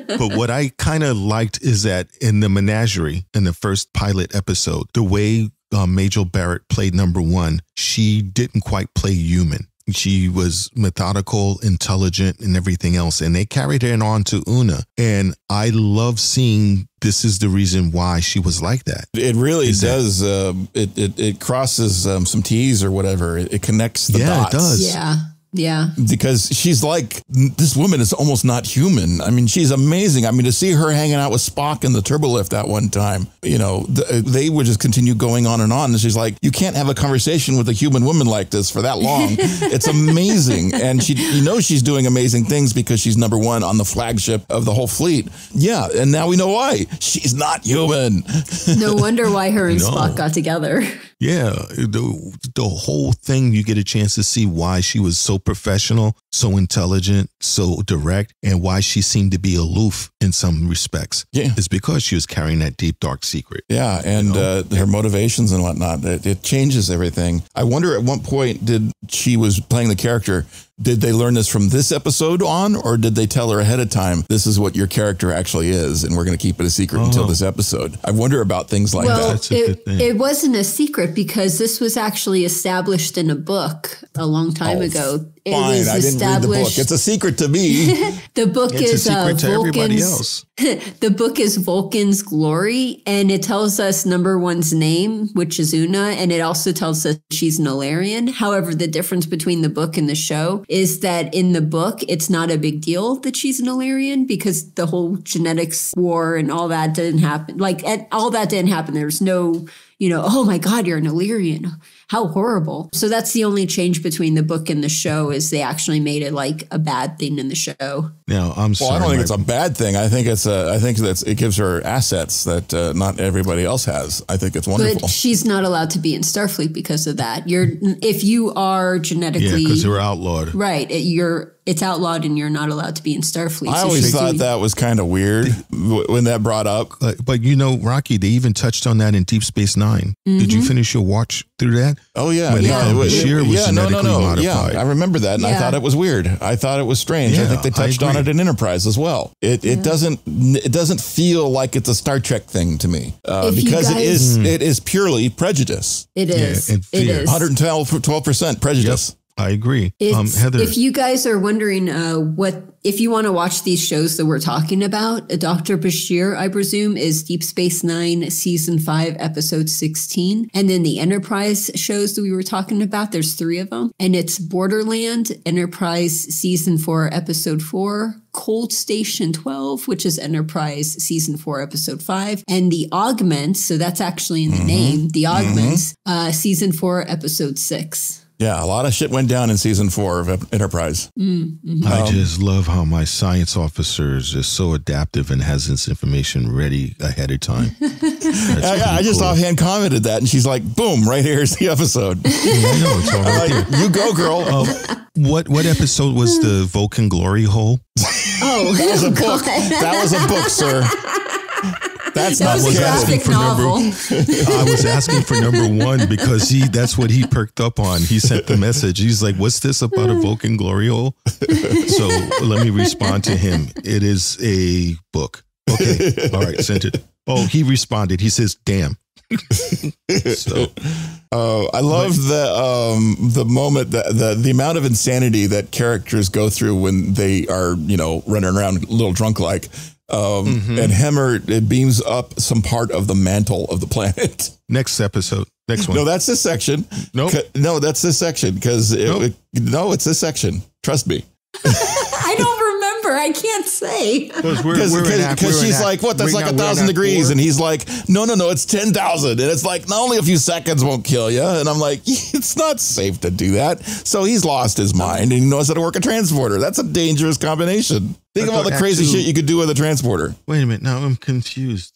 But what I kind of liked is that in the menagerie, in the first pilot episode, the way Majel Barrett played number 1, she didn't quite play human. She was methodical, intelligent, and everything else. And they carried it on to Una. And I love seeing this is the reason why she was like that. It really does. It crosses some T's or whatever. It connects the dots. Yeah, it does. Yeah. Because she's like, this woman is almost not human. I mean, she's amazing. I mean, to see her hanging out with Spock in the turbolift that one time, they would just continue going on. And she's like, you can't have a conversation with a human woman like this for that long. It's amazing. And she's doing amazing things because she's number 1 on the flagship of the whole fleet. Yeah. And now we know why. She's not human. No wonder why her and Spock got together. Yeah, the whole thing, you get a chance to see why she was so professional, so intelligent, so direct, and why she seemed to be aloof in some respects. Yeah. It's because she was carrying that deep, dark secret. Yeah, and her motivations and whatnot, it changes everything. I wonder at what point she was playing the character, did they learn this from this episode on, or did they tell her ahead of time, this is what your character actually is, and we're going to keep it a secret until this episode? I wonder about things like that. That's a good thing. It wasn't a secret because this was actually established in a book a long time ago. It Fine, was I didn't read the book. It's a secret to me. The book It's is a secret to everybody Vulcan's. else. The book is Vulcan's Glory, and it tells us number one's name, which is Una, and it also tells us she's an Illyrian. However, the difference between the book and the show is that in the book, it's not a big deal that she's an Illyrian because the whole genetics war and all that didn't happen. All that didn't happen. There's no, oh my God, you're an Illyrian. How horrible. So that's the only change between the book and the show is they actually made it like a bad thing in the show. Now, I'm sorry. Well, I don't think it's a bad thing. I think it gives her assets that not everybody else has. I think it's wonderful. But she's not allowed to be in Starfleet because of that. If you are genetically because they're outlawed. Right, it's outlawed and you're not allowed to be in Starfleet. I always thought that was kind of weird when that brought up. But Rocky, they even touched on that in Deep Space Nine. Mm-hmm. Did you finish your watch through that? Oh yeah, When Bashir was genetically modified. Yeah, I remember that, and I thought it was weird. I thought it was strange. I think they touched on it in Enterprise as well. It doesn't feel like it's a Star Trek thing to me because it is purely prejudice. It is. Yeah, and it fear. is 112% prejudice. Yep. I agree. Heather, if you guys are wondering if you want to watch these shows that we're talking about, Dr. Bashir, I presume, is Deep Space Nine, Season 5, Episode 16. And then the Enterprise shows that we were talking about, there's 3 of them. And it's Borderland, Enterprise Season 4, Episode 4, Cold Station 12, which is Enterprise Season 4, Episode 5, and The Augments, so that's actually in the name, The Augments, Season 4, Episode 6. Yeah, a lot of shit went down in Season 4 of Enterprise. Mm-hmm. I just love how my science officer is just so adaptive and has this information ready ahead of time. I just offhand commented that, and she's like, boom, right here's the episode. Yeah, I know, it's all right there. You go, girl. What episode was the Vulcan glory hole? Oh, that was a book. That was a book, sir. That was a graphic novel. I was asking for number 1 because that's what he perked up on. He sent the message. He's like, what's this about a Vulcan glory hole? So let me respond to him. It is a book. Okay. All right. Sent it. Oh, he responded. He says, damn. So I love the moment that the amount of insanity that characters go through when they are, running around a little drunk like. And Hemmer, it beams up some part of the mantle of the planet. Next episode. Next one. No, that's this section. Nope. No, that's this section because it's this section. Trust me. I don't remember. I can't say. Because she's like, what? That's like 1,000 degrees. And he's like, no, it's 10,000. And it's like, not only a few seconds won't kill you. And I'm like, it's not safe to do that. So he's lost his mind and he knows how to work a transporter. That's a dangerous combination. Think of all the crazy shit you could do with a transporter. Wait a minute. Now I'm confused.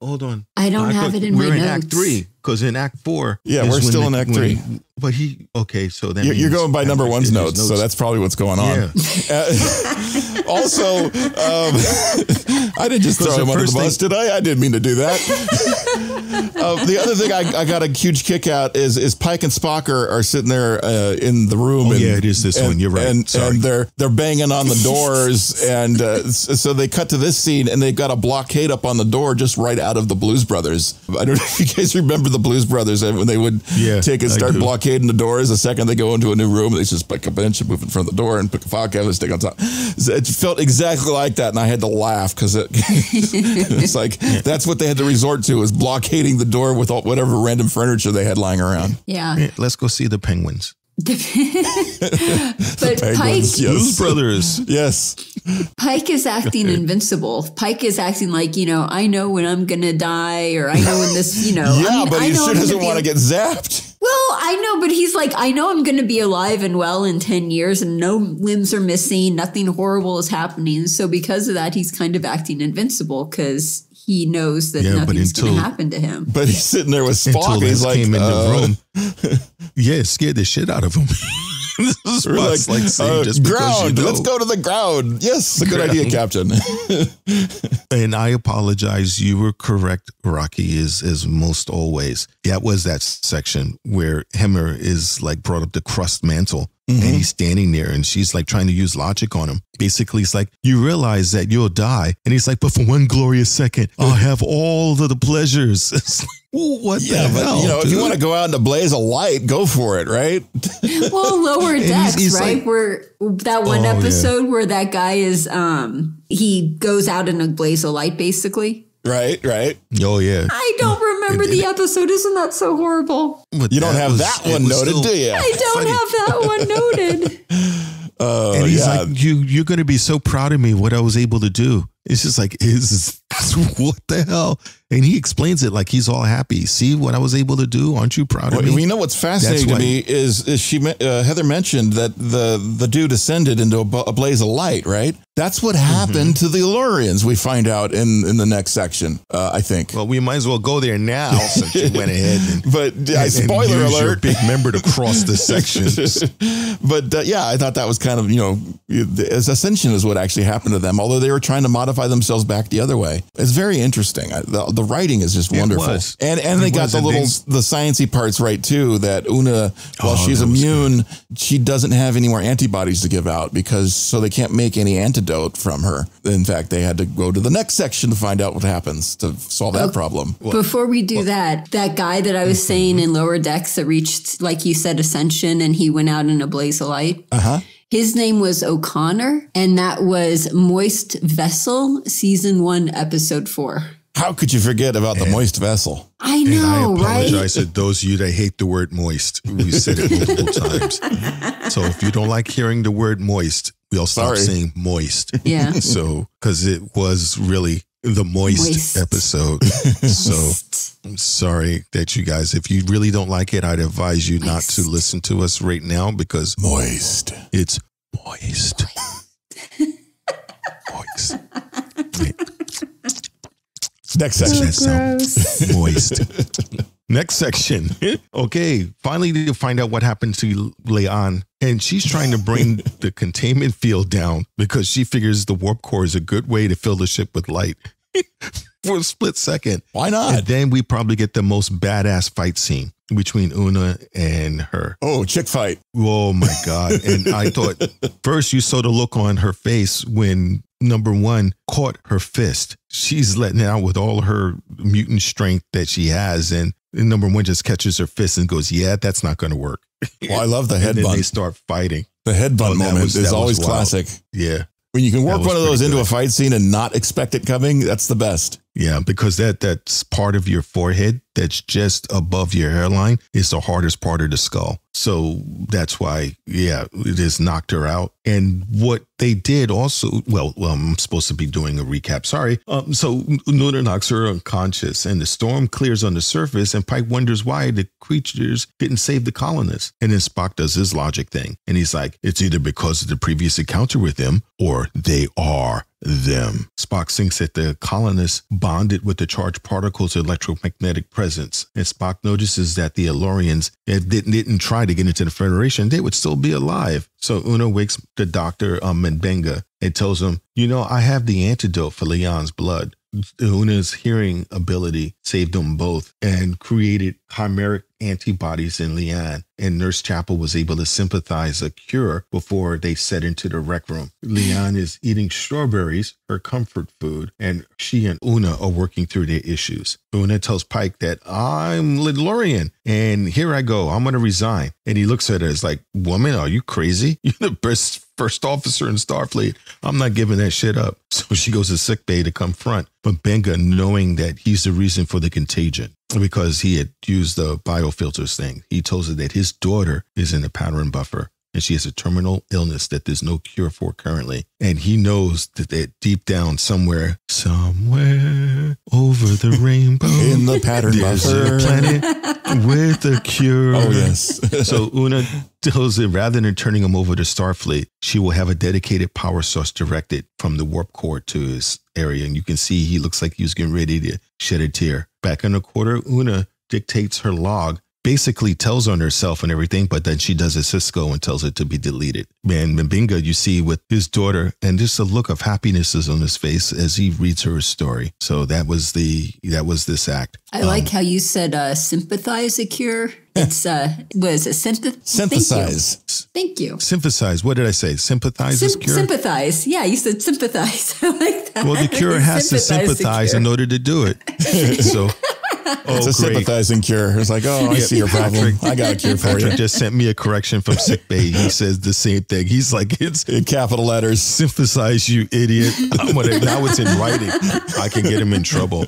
Hold on. I don't have it in my notes. We're in Act 3 because in Act 4. Yeah, we're still in Act 3. But so then you're going by number 1's notes, so that's probably what's going on. Yeah. Also, I didn't just throw him under the bus, did I? I didn't mean to do that. The other thing I got a huge kick out is Pike and Spock are sitting there in the room. Oh, it is this one. You're right. And they're banging on the doors, and so they cut to this scene, and they've got a blockade up on the door just right out of the Blues Brothers. I don't know if you guys remember the Blues Brothers when they would take and start blockading the doors. The second they go into a new room, they just pick a bench and move in front of the door and pick a file cabinet, stick on top. It felt exactly like that, and I had to laugh because it's like that's what they had to resort to is blockading the door with whatever random furniture they had lying around. Yeah. Let's go see the penguins. But Pike, Blues Brothers. Yes. Pike is acting invincible. Pike is acting like, I know when I'm going to die, or I know when this, Yeah, but he sure doesn't want to get zapped. Well, I know, but he's like, I know I'm going to be alive and well in 10 years and no limbs are missing. Nothing horrible is happening. So because of that, he's kind of acting invincible because he knows that nothing's going to happen to him. But he's sitting there with Spock. Until he's like, came in the room. It scared the shit out of him. Ground. Let's go to the ground. Yes, a good idea, Captain. And I apologize. You were correct, Rocky, as most always. That was that section where Hemmer is like brought up the crust mantle. And he's standing there and she's like trying to use logic on him. Basically, it's like, you realize that you'll die. And he's like, but for one glorious second, I'll have all of the pleasures. It's like, what the hell? But, if you want to go out in a blaze of light, go for it, right? Well, Lower Decks, right? Like, where that one episode where that guy is, he goes out in a blaze of light, basically. Right. Oh, yeah. I don't remember the episode. Isn't that so horrible? But you don't have that one noted, do you? I don't have that one noted. And he's like, you're going to be so proud of me, what I was able to do. It's just like, what the hell? And he explains it like he's all happy. See what I was able to do? Aren't you proud of me? You know what's fascinating to me is Heather mentioned that the dude ascended into a blaze of light, right? That's what happened to the Illyrians, we find out in the next section, I think. Well, we might as well go there now since you went ahead. Spoiler alert. Your big member to cross the sections. But I thought that was kind of, ascension is what actually happened to them, although they were trying to modify themselves back the other way. It's very interesting. The writing is just wonderful. And they got the sciencey parts right too, that Una, while she's immune, she doesn't have any more antibodies to give out so they can't make any antidote from her. In fact, they had to go to the next section to find out what happens to solve that problem. Before we do that guy that I was saying in Lower Decks that reached, like you said, ascension, and he went out in a blaze of light. His name was O'Connor, and that was Moist Vessel, season 1, episode 4. How could you forget about the moist vessel? I know, right? I apologize to those of you that hate the word moist. We said it multiple times. So if you don't like hearing the word moist, we'll stop saying moist. Yeah. So, because it was really the moist episode. So I'm sorry that you guys, if you really don't like it, I'd advise you not to listen to us right now because moist. It's moist. Moist. Next section. Moist. Next section. Okay. Finally, you find out what happened to Leon. And she's trying to bring the containment field down because she figures the warp core is a good way to fill the ship with light for a split second. Why not? And then we probably get the most badass fight scene between Una and her. Oh, chick fight. Oh, my God. And I thought first you saw the look on her face when number one caught her fist. She's letting out with all her mutant strength that she has. And number one just catches her fist and goes, yeah, that's not going to work. Well, I love the headbutt. And then they start fighting. The headbutt moment is always classic. Yeah. When you can work one of those into a fight scene and not expect it coming, that's the best. Yeah, because that's part of your forehead that's just above your hairline is the hardest part of the skull. So that's why, it just knocked her out. And what they did also, well, I'm supposed to be doing a recap. Sorry. So Una knocks her unconscious and the storm clears on the surface and Pike wonders why the creatures didn't save the colonists. And then Spock does his logic thing. And he's like, it's either because of the previous encounter with them or they are them. Spock thinks that the colonists bonded with the charged particles' electromagnetic presence. And Spock notices that the Illyrians didn't try to get into the Federation. They would still be alive. So Una wakes the doctor, Mbenga, and tells him, I have the antidote for Leon's blood. Una's hearing ability saved them both and created chimeric antibodies in Leon. And Nurse Chapel was able to sympathize a cure before they set into the rec room. Leon is eating strawberries, her comfort food, and she and Una are working through their issues. Una tells Pike that I'm Illyrian and here I go. I'm going to resign. And he looks at her as like, woman, are you crazy? You're the best first officer in Starfleet. I'm not giving that shit up. So she goes to sickbay to confront Mbenga, knowing that he's the reason for the contagion because he had used the biofilters thing. He tells her that his daughter is in a pattern buffer and she has a terminal illness that there's no cure for currently. And he knows that deep down somewhere over the rainbow in the pattern there's buffer, a planet with a cure. Oh, yes. So Una tells him rather than turning him over to Starfleet, she will have a dedicated power source directed from the warp core to his area. And you can see he looks like he was getting ready to shed a tear. Back in the quarter, Una dictates her log basically tells on herself and everything, but then she does a Cisco and tells it to be deleted. Man, Mbinga, you see with his daughter, and just a look of happiness is on his face as he reads her story. So that was this act. I like how you said sympathize a cure. It's was it Synthesize. Thank you. Sympathize. What did I say? Sympathize is cure? Sympathize. Yeah, you said sympathize. I like that. Well, the cure has to sympathize in order to do it. So it's a sympathizing cure. It's like, I see your problem. I got a cure for Patrick you. just sent me a correction from sick bay. He says the same thing. He's like, it's In capital letters. sympathize, you idiot. Now it's in writing. I can get him in trouble.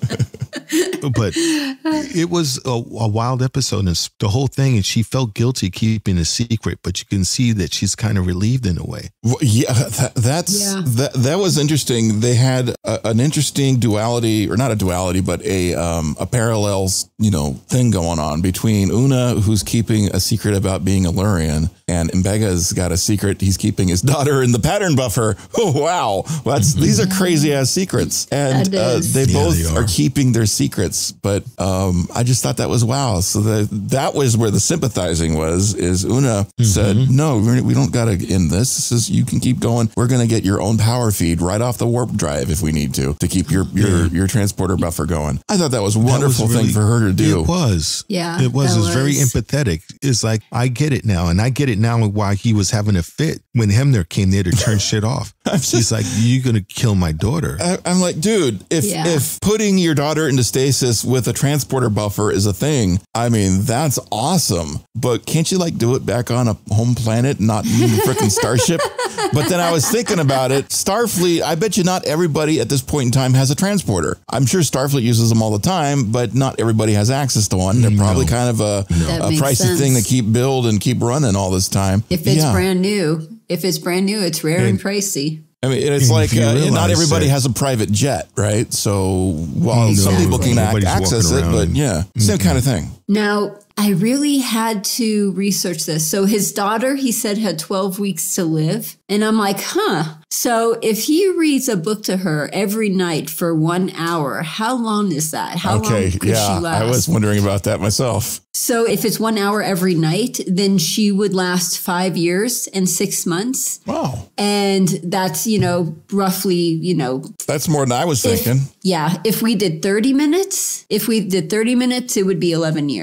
But it was a wild episode, and the whole thing, and she felt guilty keeping a secret, but you can see that she's kind of relieved in a way. Well, yeah, that was interesting. They had an interesting duality, or not a duality, but a parallel, thing going on between Una, who's keeping a secret about being Illyrian, and Mbega's got a secret. He's keeping his daughter in the pattern buffer. Oh, wow. These are crazy ass secrets. And they both are keeping their secrets. But I just thought that was wow. So that was where the sympathizing was, is Una said, no, we don't got to end this. This is, you can keep going. We're going to get your own power feed right off the warp drive if we need to keep your transporter buffer going. I thought that was a wonderful thing for her to do. It was. Yeah. It was very empathetic. It's like, I get it now. And I get it now why he was having a fit when Hemner came there to turn shit off. He's like, you're going to kill my daughter. I'm like, dude, if putting your daughter into stasis with a transporter buffer is a thing, I mean, that's awesome. But can't you do it back on a home planet, not in the freaking starship? But then I was thinking about it. Starfleet, I bet you not everybody at this point in time has a transporter. I'm sure Starfleet uses them all the time, but not everybody has access to one. They're probably kind of a pricey thing to keep build and keep running all this time. If it's brand new, it's rare and pricey. I mean, it's like not everybody has a private jet, right? So while some people can access it, but same kind of thing. Now, I really had to research this. So his daughter, he said, had 12 weeks to live. And I'm like, So if he reads a book to her every night for 1 hour, how long is that? How long could she last? I was wondering about that myself. So if it's 1 hour every night, then she would last 5 years and 6 months. Wow. And that's, roughly, That's more than I was thinking. If we did 30 minutes, it would be 11 years.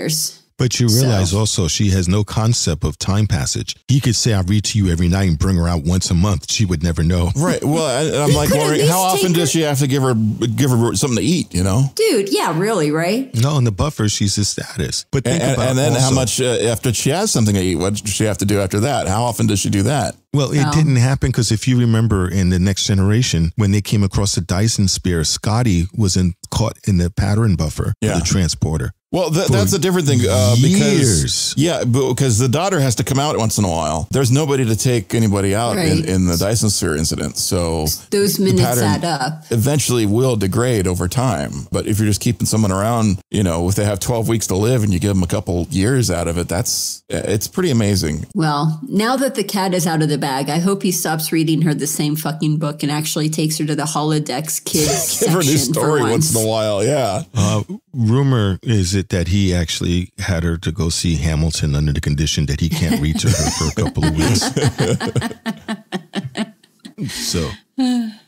But you realize also she has no concept of time passage. He could say, I read to you every night and bring her out once a month. She would never know. Right. Well, I'm like wondering, how often does she have to give her something to eat, Dude, yeah, really, right? No, in the buffer, she's a status. But think about and then also, how much, after she has something to eat, what does she have to do after that? How often does she do that? Well, it didn't happen because if you remember in The Next Generation, when they came across the Dyson spear, Scotty was caught in the pattern buffer of the transporter. Well, that's a different thing because the daughter has to come out once in a while. There's nobody to take anybody out in the Dyson sphere incident. So those minutes add up. Eventually will degrade over time. But if you're just keeping someone around, if they have 12 weeks to live and you give them a couple years out of it, it's pretty amazing. Well, now that the cat is out of the bag, I hope he stops reading her the same fucking book and actually takes her to the holodecks kids give her a new story once in a while. Yeah. Rumor is that he actually had her to go see Hamilton under the condition that he can't read to her for a couple of weeks. So,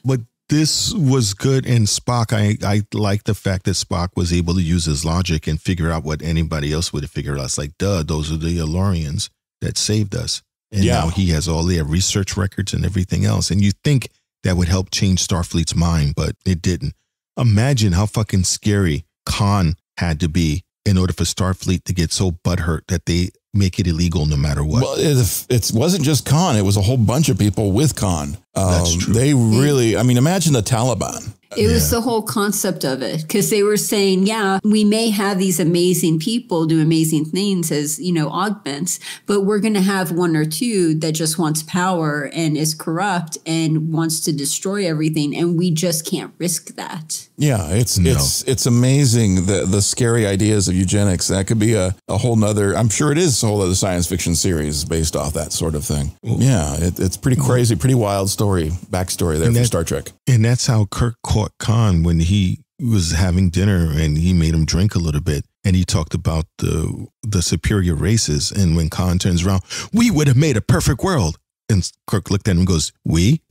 but this was good. And Spock, I like the fact that Spock was able to use his logic and figure out what anybody else would have figured out. It's like, those are the Illyrians that saved us. And now he has all their research records and everything else. And you think that would help change Starfleet's mind, but it didn't. Imagine how fucking scary Khan had to be in order for Starfleet to get so butthurt that they make it illegal no matter what. Well, it wasn't just Khan. It was a whole bunch of people with Khan. That's true. They really, imagine the Taliban. It was the whole concept of it, because they were saying, we may have these amazing people do amazing things as, augments, but we're going to have one or two that just wants power and is corrupt and wants to destroy everything. And we just can't risk that. Yeah, it's amazing the scary ideas of eugenics. That could be a whole nother, I'm sure it is a whole other science fiction series based off that sort of thing. Yeah, it's pretty crazy, pretty wild backstory there for Star Trek. And that's how Kirk caught Khan when he was having dinner and he made him drink a little bit. and he talked about the superior races. And when Khan turns around, we would have made a perfect world. And Kirk looked at him and goes, we?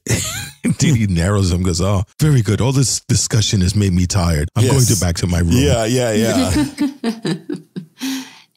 Then he narrows him and goes, oh, very good. All this discussion has made me tired. I'm going back to my room. Yeah.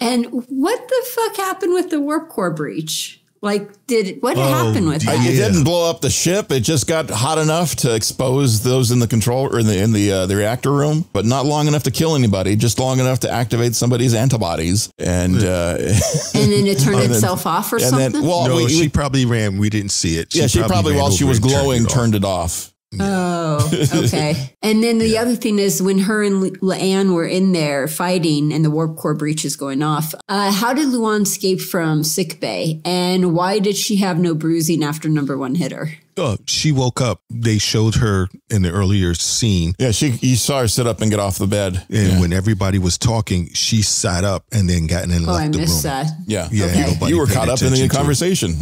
And what the fuck happened with the warp core breach? Like, what happened with that? It didn't blow up the ship. It just got hot enough to expose those in the control or in the reactor room, but not long enough to kill anybody. Just long enough to activate somebody's antibodies, and then it turned itself off or something. She probably ran. We didn't see it. She probably while she was glowing turned it off. Oh, okay. And then the other thing is when her and Leanne were in there fighting and the warp core breach is going off, how did Luan escape from sickbay? And why did she have no bruising after number one hit her? She woke up. They showed her in the earlier scene. Yeah, you saw her sit up and get off the bed. And when everybody was talking, she sat up and then got in and left the room. I missed that. Yeah. Okay. You were caught up in the conversation.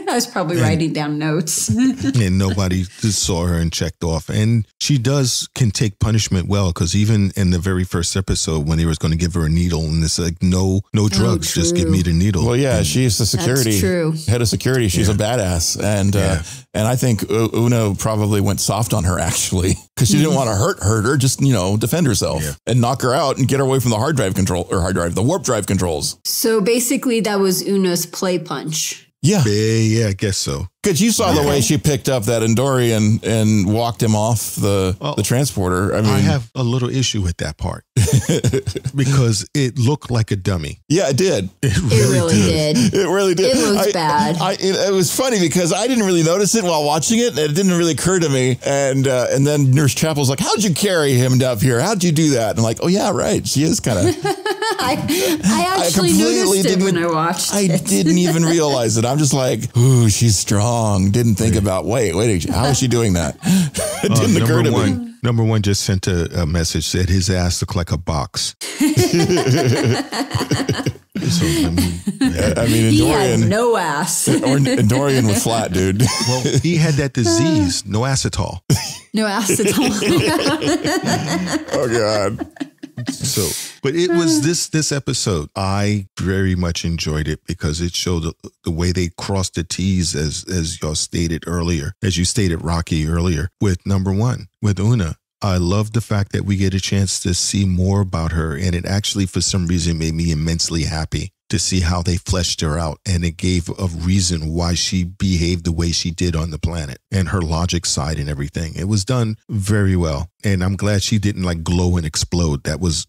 I was probably writing down notes. And nobody just saw her and checked off. And she can take punishment well, because even in the very first episode when they was going to give her a needle and it's like, no drugs, just give me the needle. Well, yeah, she's the security. That's true. Head of security. She's a badass. And I think Una probably went soft on her, actually, because she didn't want to hurt her, just, defend herself and knock her out and get her away from the the warp drive controls. So basically that was Una's play punch. Yeah, I guess so. Because you saw the way she picked up that Andorian and walked him off the transporter. I have a little issue with that part because it looked like a dummy. Yeah, it did. It really did. It really did. It looks bad. It was funny because I didn't really notice it while watching it. It didn't really occur to me. And then Nurse Chapel's like, how'd you carry him up here? How'd you do that? And I'm like, oh, yeah, right. She is kind of. I actually noticed it when I watched it. I didn't even realize it. I'm just like, ooh, she's strong. Didn't think about, wait, how is she doing that? It didn't occur to me. Number one just sent a message, said his ass looked like a box. He had no ass. Andorian was flat, dude. Well, he had that disease, no acetol. No acetol. Oh, God. But it was this episode. I very much enjoyed it because it showed the way they crossed the T's, as y'all stated earlier, as you stated, Rocky, earlier, with number one, with Una. I love the fact that we get a chance to see more about her. And it actually, for some reason, made me immensely happy to see how they fleshed her out. And it gave a reason why she behaved the way she did on the planet and her logic side and everything. It was done very well. And I'm glad she didn't like glow and explode. That was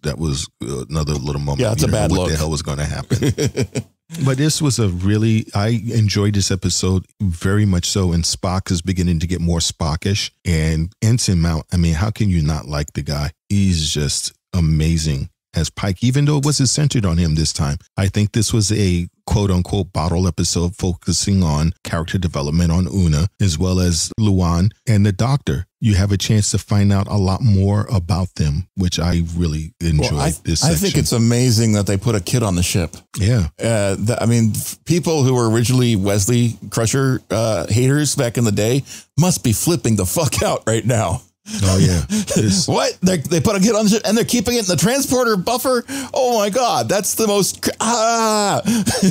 another little moment. Yeah, it's a bad look. What the hell was going to happen? But this was I enjoyed this episode very much so. And Spock is beginning to get more Spockish. And Ensign Mount, how can you not like the guy? He's just amazing as Pike, even though it wasn't centered on him this time. I think this was a quote unquote bottle episode focusing on character development on Una, as well as Luan and the Doctor. You have a chance to find out a lot more about them, which I really enjoyed this section. I think it's amazing that they put a kid on the ship. Yeah. People who were originally Wesley Crusher haters back in the day must be flipping the fuck out right now. Oh, yeah. What? They put a kid on the ship and they're keeping it in the transporter buffer? Oh, my God. That's the most...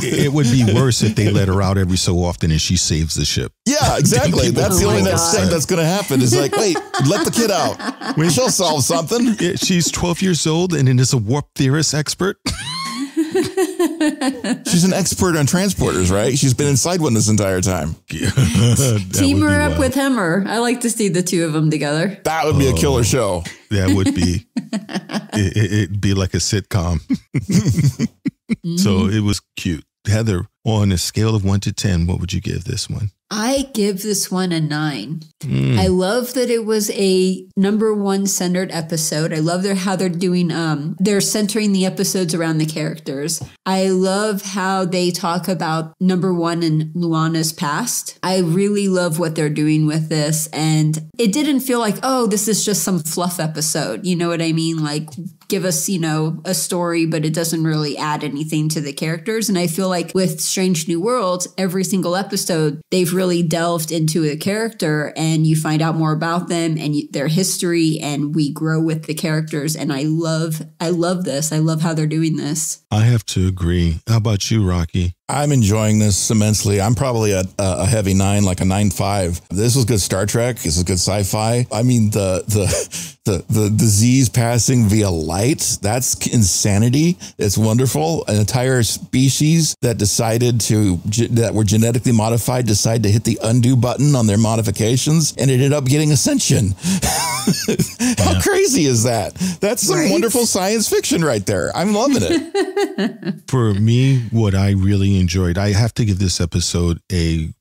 It would be worse if they let her out every so often and she saves the ship. Yeah, exactly. That's the only next thing that's going to happen is like, wait, let the kid out. She'll solve something. Yeah, she's 12 years old and is a warp theorist expert. She's an expert on transporters, right? She's been inside one this entire time. Team her up with Hemmer. I like to see the two of them together. That would be a killer show. That would be. It'd be like a sitcom. So it was cute. Heather, on a scale of 1 to 10, what would you give this one? I give this one a 9. I love that it was a number one centered episode. I love how they're doing, they're centering the episodes around the characters. I love how they talk about number one and Luana's past. I really love what they're doing with this. And it didn't feel like, oh, this is just some fluff episode. You know what I mean? Like, give us, a story, but it doesn't really add anything to the characters. And I feel like with Strange New Worlds, every single episode, they've really delved into a character and you find out more about them and their history, and we grow with the characters. And I love this. I love how they're doing this. I have to agree. How about you, Rocky? I'm enjoying this immensely. I'm probably at a heavy 9, like a 9.5. This was good Star Trek. This is good sci-fi. I mean, the disease passing via light, that's insanity. It's wonderful. An entire species that that were genetically modified decide to hit the undo button on their modifications and it ended up getting ascension. How crazy is that? That's some wonderful science fiction right there. I'm loving it. For me, what I really enjoyed, I have to give this episode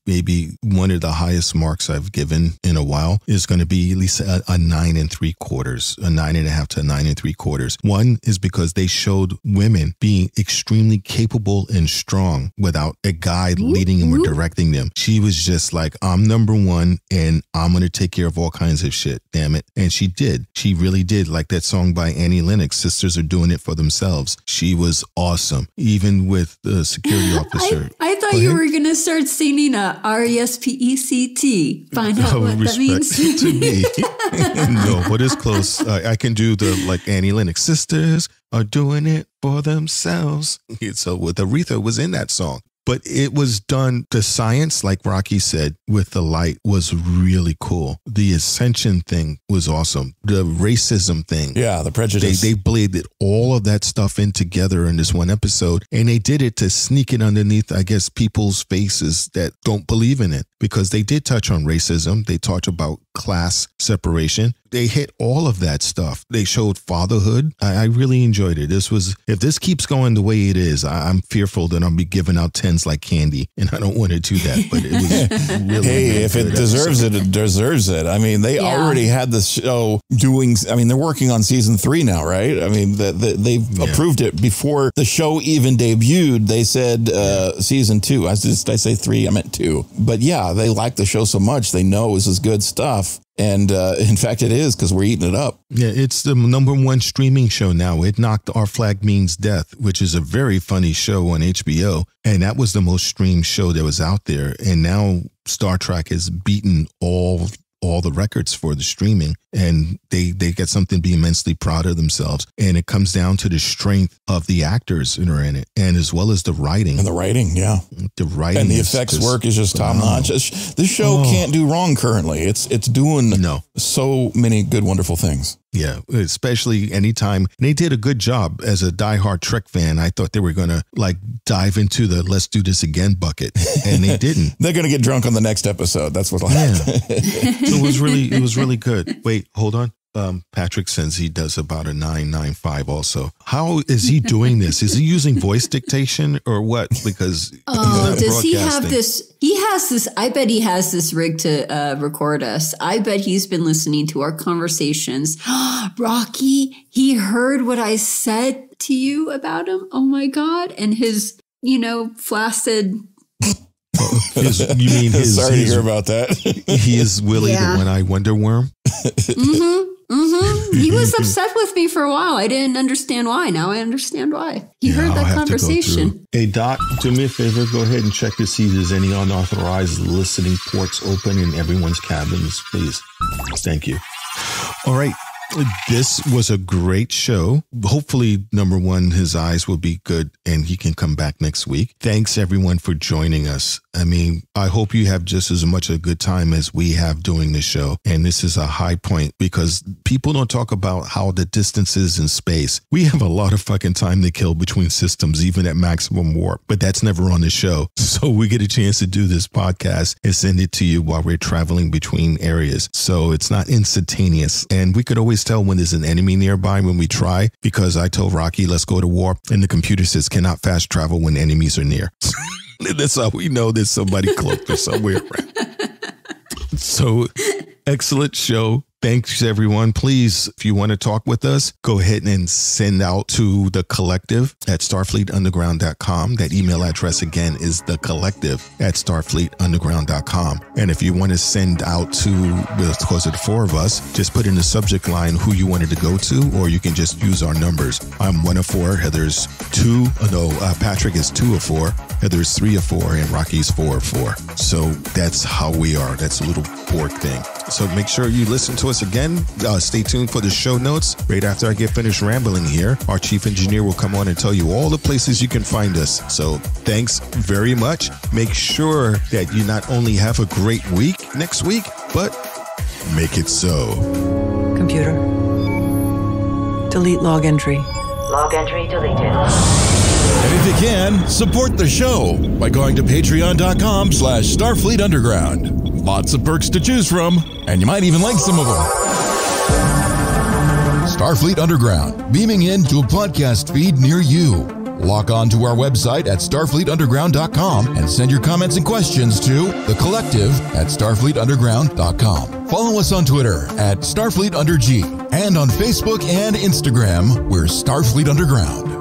maybe one of the highest marks I've given in a while. Is going to be at least a 9 3/4, a 9.5 to 9 3/4. One is because they showed women being extremely capable and strong without a guide leading them or directing them. She was just like, I'm number one and I'm going to take care of all kinds of shit, damn it. And she did. She really did. Like that song by Annie Lennox, Sisters Are Doing It for Themselves. She was awesome. Even with the security officer. I thought you were going to start singing RESPECT. Find out what that means. To me. No, but it's close. I can do the like Annie Lennox. Sisters are doing it for themselves. So with Aretha was in that song. But it was done, the science, like Rocky said, with the light was really cool. The ascension thing was awesome. The racism thing. Yeah, the prejudice. They blended all of that stuff in together in this one episode. And they did it to sneak it underneath, I guess, people's faces that don't believe in it. Because they did touch on racism. They talked about class separation. They hit all of that stuff. They showed fatherhood. I really enjoyed it. If this keeps going the way it is, I'm fearful that I'll be giving out 10s like candy, and I don't want to do that. But it was really hey, if it deserves it, it deserves it. I mean, they already had the show doing. I mean, they're working on season 3 now, right? I mean, they've approved it before the show even debuted. They said season 2. I say 3. I meant 2. But yeah, they like the show so much. They know this is good stuff. And in fact, it is because we're eating it up. Yeah, it's the #1 streaming show now. It knocked Our Flag Means Death, which is a very funny show on HBO. And that was the most streamed show that was out there. And now Star Trek has beaten all the records for the streaming, and they get something to be immensely proud of themselves. And it comes down to the strength of the actors that are in it, and as well as the writing. And the writing, yeah. The writing. And the effects work is just top notch. This show can't do wrong currently. It's doing so many good, wonderful things. Yeah, especially anytime. And they did a good job. As a diehard Trek fan, I thought they were going to like dive into the let's do this again bucket. And they didn't. They're going to get drunk on the next episode. That's what'll happen. So it was really good. Wait, hold on. Patrick says he does about a 9.95 also. How is he doing this? Is he using voice dictation or what? Because does he have this? He has this. I bet he has this rig to record us. I bet he's been listening to our conversations. Rocky, he heard what I said to you about him. Oh my God. And his, flaccid. You mean his? Sorry to hear about that. He is Willie the One-Eyed Wonder Worm. He was upset with me for a while. I didn't understand why. Now I understand why. He heard that conversation. Hey, Doc, do me a favor. Go ahead and check to see if there's any unauthorized listening ports open in everyone's cabins, please. Thank you. All right. This was a great show. Hopefully, #1, his eyes will be good and he can come back next week. Thanks, everyone, for joining us. I mean, I hope you have just as much a good time as we have doing the show. And this is a high point because people don't talk about how the distance is in space. We have a lot of fucking time to kill between systems, even at maximum warp, but that's never on the show. So we get a chance to do this podcast and send it to you while we're traveling between areas. So it's not instantaneous. And we could always tell when there's an enemy nearby when we try, because I told Rocky, let's go to warp, and the computer says cannot fast travel when enemies are near. That's how we know there's somebody cloaked or somewhere around. So excellent show. Thanks, everyone. Please, if you want to talk with us, go ahead and send out to the collective at starfleetunderground.com. That email address again is the collective at starfleetunderground.com. And if you want to send out to, because of the four of us, just put in the subject line who you wanted to go to, or you can just use our numbers. I'm 1 of 4, Heather's 2. Patrick is 2 of 4, Heather's 3 of 4, and Rocky's 4 of 4. So that's how we are. That's a little Borg thing. So make sure you listen to us again. Stay tuned for the show notes. Right after I get finished rambling here, our chief engineer will come on and tell you all the places you can find us. So thanks very much. Make sure that you not only have a great week next week, but make it so. Computer. Delete log entry. Log entry deleted. And if you can, support the show by going to patreon.com/Starfleet Underground. Lots of perks to choose from, and you might even like some of them. Starfleet Underground, beaming into a podcast feed near you. Log on to our website at starfleetunderground.com and send your comments and questions to the collective at starfleetunderground.com. Follow us on Twitter at StarfleetUnderG, and on Facebook and Instagram, we're Starfleet Underground.